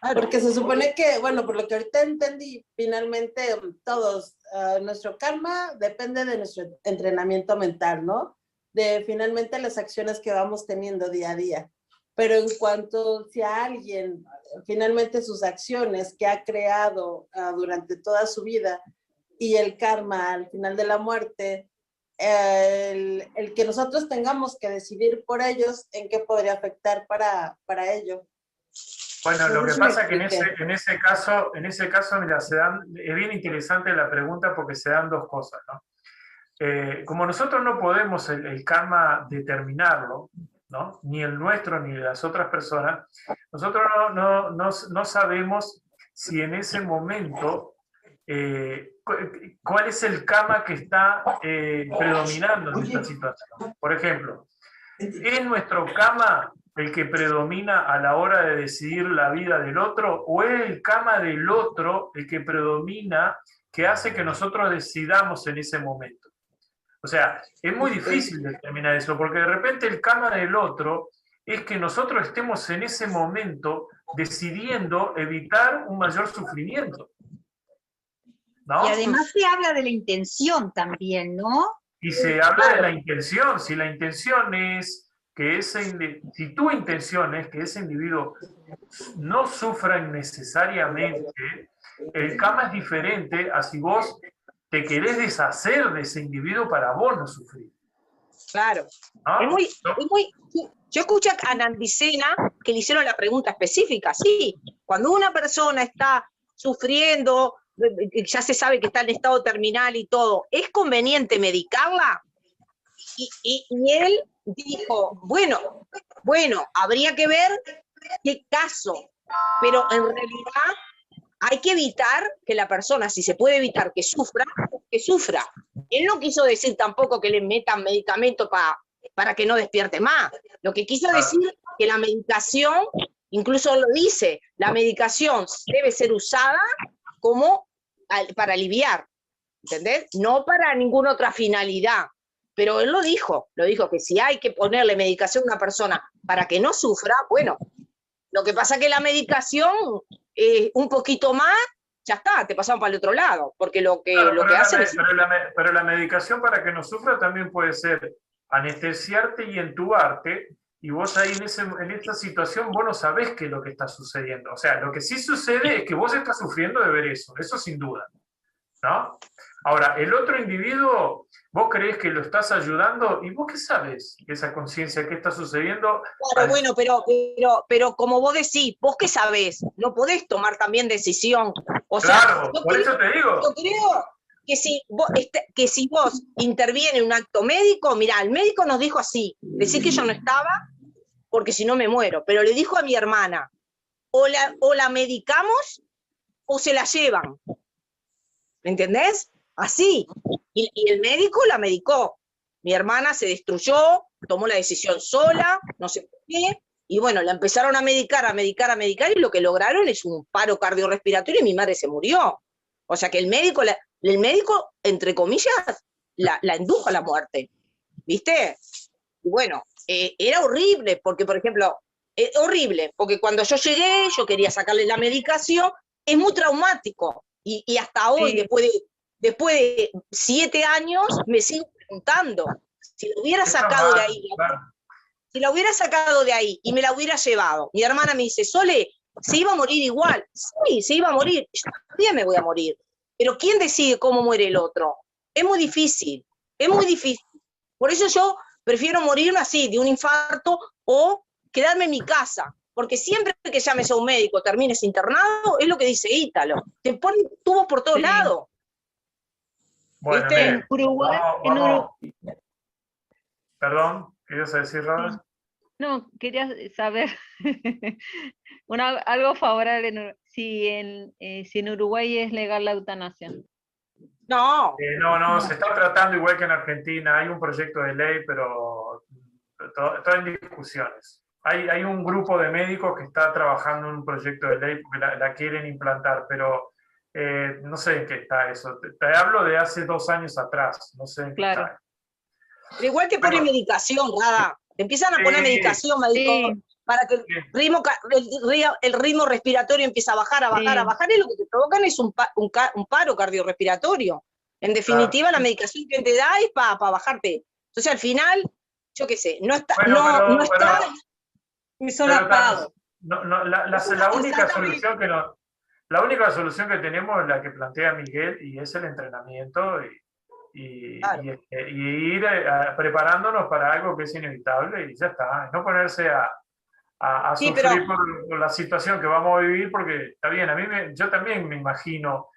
Claro. Porque se supone que, bueno, por lo que ahorita entendí, finalmente todos, nuestro karma depende de nuestro entrenamiento mental, ¿no? De finalmente las acciones que vamos teniendo día a día. Pero en cuanto si a alguien, finalmente sus acciones que ha creado durante toda su vida y el karma al final de la muerte, el que nosotros tengamos que decidir por ellos, ¿en qué podría afectar para ello? Bueno, No lo sé que si me pasa es que expliqué. en ese caso, mira, es bien interesante la pregunta porque se dan dos cosas, ¿no? Como nosotros no podemos el karma determinarlo, ¿no? Ni el nuestro ni de las otras personas, nosotros no sabemos si en ese momento cuál es el karma que está predominando en esta situación. Por ejemplo, ¿es nuestro karma el que predomina a la hora de decidir la vida del otro, o es el karma del otro el que predomina, que hace que nosotros decidamos en ese momento? O sea, es muy difícil determinar eso, porque de repente el karma del otro es que nosotros estemos en ese momento decidiendo evitar un mayor sufrimiento, ¿no? Y además se habla de la intención también, ¿no? Y se habla de la intención. Si la intención es que si tu intención es que ese individuo no sufra innecesariamente, el karma es diferente a si vos te querés deshacer de ese individuo para vos no sufrir. Claro. ¿No? Yo escuché a Nandicena que le hicieron la pregunta específica. Sí, cuando una persona está sufriendo, ya se sabe que está en estado terminal y todo, ¿es conveniente medicarla? Y él dijo, bueno, habría que ver qué caso, pero en realidad hay que evitar que la persona, si se puede evitar que sufra, que sufra. Él no quiso decir tampoco que le metan medicamento para que no despierte más. Lo que quiso decir que la medicación, incluso lo dice, la medicación debe ser usada como para aliviar, ¿entendés? No para ninguna otra finalidad. Pero él lo dijo que si hay que ponerle medicación a una persona para que no sufra, bueno, lo que pasa es que la medicación, un poquito más, ya está, te pasamos para el otro lado, porque lo que hacen es... Pero la medicación para que no sufra también puede ser anestesiarte y entubarte, y vos ahí en esta situación vos no sabés qué es lo que está sucediendo. O sea, lo que sí sucede es que vos estás sufriendo de ver eso sin duda, ¿no? Ahora, el otro individuo, vos creés que lo estás ayudando, y vos qué sabés, esa conciencia, qué está sucediendo. Claro, bueno, pero como vos decís, vos qué sabés, no podés tomar también decisión. O sea, claro, por eso te digo. Yo creo que si vos interviene en un acto médico, mirá, el médico nos dijo así, decir que yo no estaba, porque si no me muero, pero le dijo a mi hermana, o la medicamos o se la llevan. ¿Me entendés? Así. Y el médico la medicó. Mi hermana se destruyó, tomó la decisión sola, no sé por qué, y bueno, la empezaron a medicar, y lo que lograron es un paro cardiorrespiratorio y mi madre se murió. O sea que el médico, entre comillas, la indujo a la muerte. ¿Viste? Y bueno, era horrible, porque, por ejemplo, horrible, porque cuando yo llegué, yo quería sacarle la medicación, es muy traumático. Y hasta hoy, Sí. después de 7 años, me sigo preguntando, si lo hubiera sacado de ahí, si la hubiera sacado de ahí y me la hubiera llevado, mi hermana me dice, Sole, se iba a morir igual. Sí, se iba a morir, yo también me voy a morir. Pero ¿quién decide cómo muere el otro? Es muy difícil, es muy difícil. Por eso yo prefiero morirme así, de un infarto, o quedarme en mi casa. Porque siempre que llames a un médico, termines internado, es lo que dice Ítalo. Te ponen tubos por todos lados. Bueno, ¿viste? miren, vamos. Perdón, ¿qué ibas a decir, Robert? No, quería saber algo favorable, si en Uruguay es legal la eutanasia. No. No, se está tratando igual que en Argentina. Hay un proyecto de ley, pero todo en discusiones. Hay un grupo de médicos que está trabajando en un proyecto de ley porque la quieren implantar, pero no sé en qué está eso. Te hablo de hace 2 años atrás, no sé en qué está. Pero igual te ponen medicación, Rada. Te empiezan a poner medicación, para que el ritmo respiratorio empiece a bajar, a bajar, y lo que te provocan es un paro cardiorrespiratorio. En definitiva, la medicación que te da es para bajarte. Entonces, al final, yo qué sé, no está, no está, me son apagados. La única solución que tenemos es la que plantea Miguel, y es el entrenamiento y ir preparándonos para algo que es inevitable, y ya está. No ponerse a sufrir por la situación que vamos a vivir, porque está bien, yo también me imagino,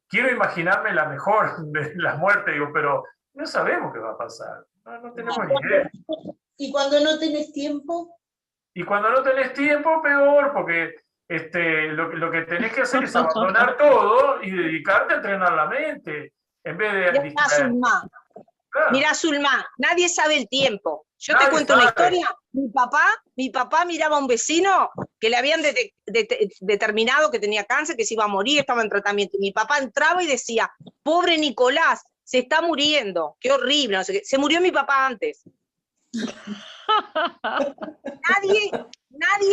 quiero imaginarme la mejor de la muerte, digo, pero no sabemos qué va a pasar, no tenemos ni idea. ¿Y cuando no tenés tiempo? Y cuando no tenés tiempo, peor, porque lo que tenés que hacer es abandonar todo y dedicarte a entrenar la mente, en vez de distraer. Mirá, Zulma, nadie sabe el tiempo. Yo te cuento una historia. Mi papá miraba a un vecino que le habían determinado que tenía cáncer, que se iba a morir, estaba en tratamiento. Y mi papá entraba y decía, pobre Nicolás, se está muriendo, qué horrible, no sé qué. Se murió mi papá antes. Nadie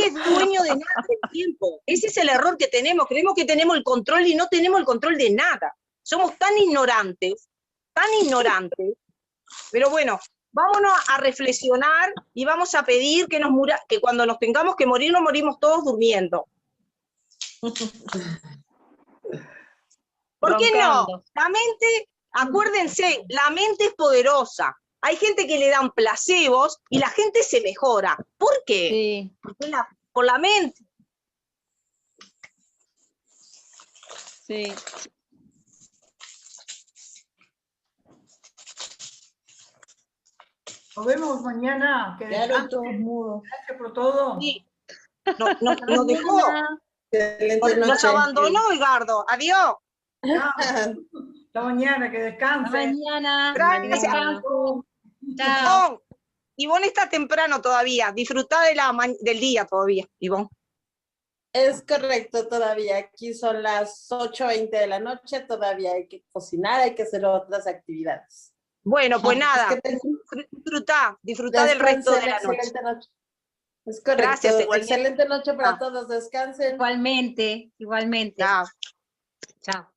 es dueño de nada del tiempo. Ese es el error que tenemos. Creemos que tenemos el control y no tenemos el control de nada. Somos tan ignorantes. Pero bueno, vámonos a reflexionar y vamos a pedir que cuando nos tengamos que morir, nos morimos todos durmiendo. ¿Por qué no? La mente, acuérdense, la mente es poderosa. hay gente que le dan placebos y la gente se mejora. ¿Por qué? Sí, Porque por la mente. sí. Nos vemos mañana. Que Quedaron todos descansen. mudos. Gracias por todo. Sí. Nos dejó, Excelente nos noche. abandonó, Edgardo. Adiós. Chao. Hasta mañana, que Hasta descansen. mañana. Gracias. Que descansen. Chao. Ivonne, Ivonne está temprano todavía. Disfrutá del día todavía, Ivonne. Es correcto, todavía. Aquí son las 8:20 de la noche, todavía hay que cocinar, hay que hacer otras actividades. Bueno, pues Es nada, que disfrutá del resto de la noche. Excelente noche. Es correcto. Gracias, igualmente. Excelente noche para Ah. todos. Descansen. Igualmente, igualmente. Chao. Chao.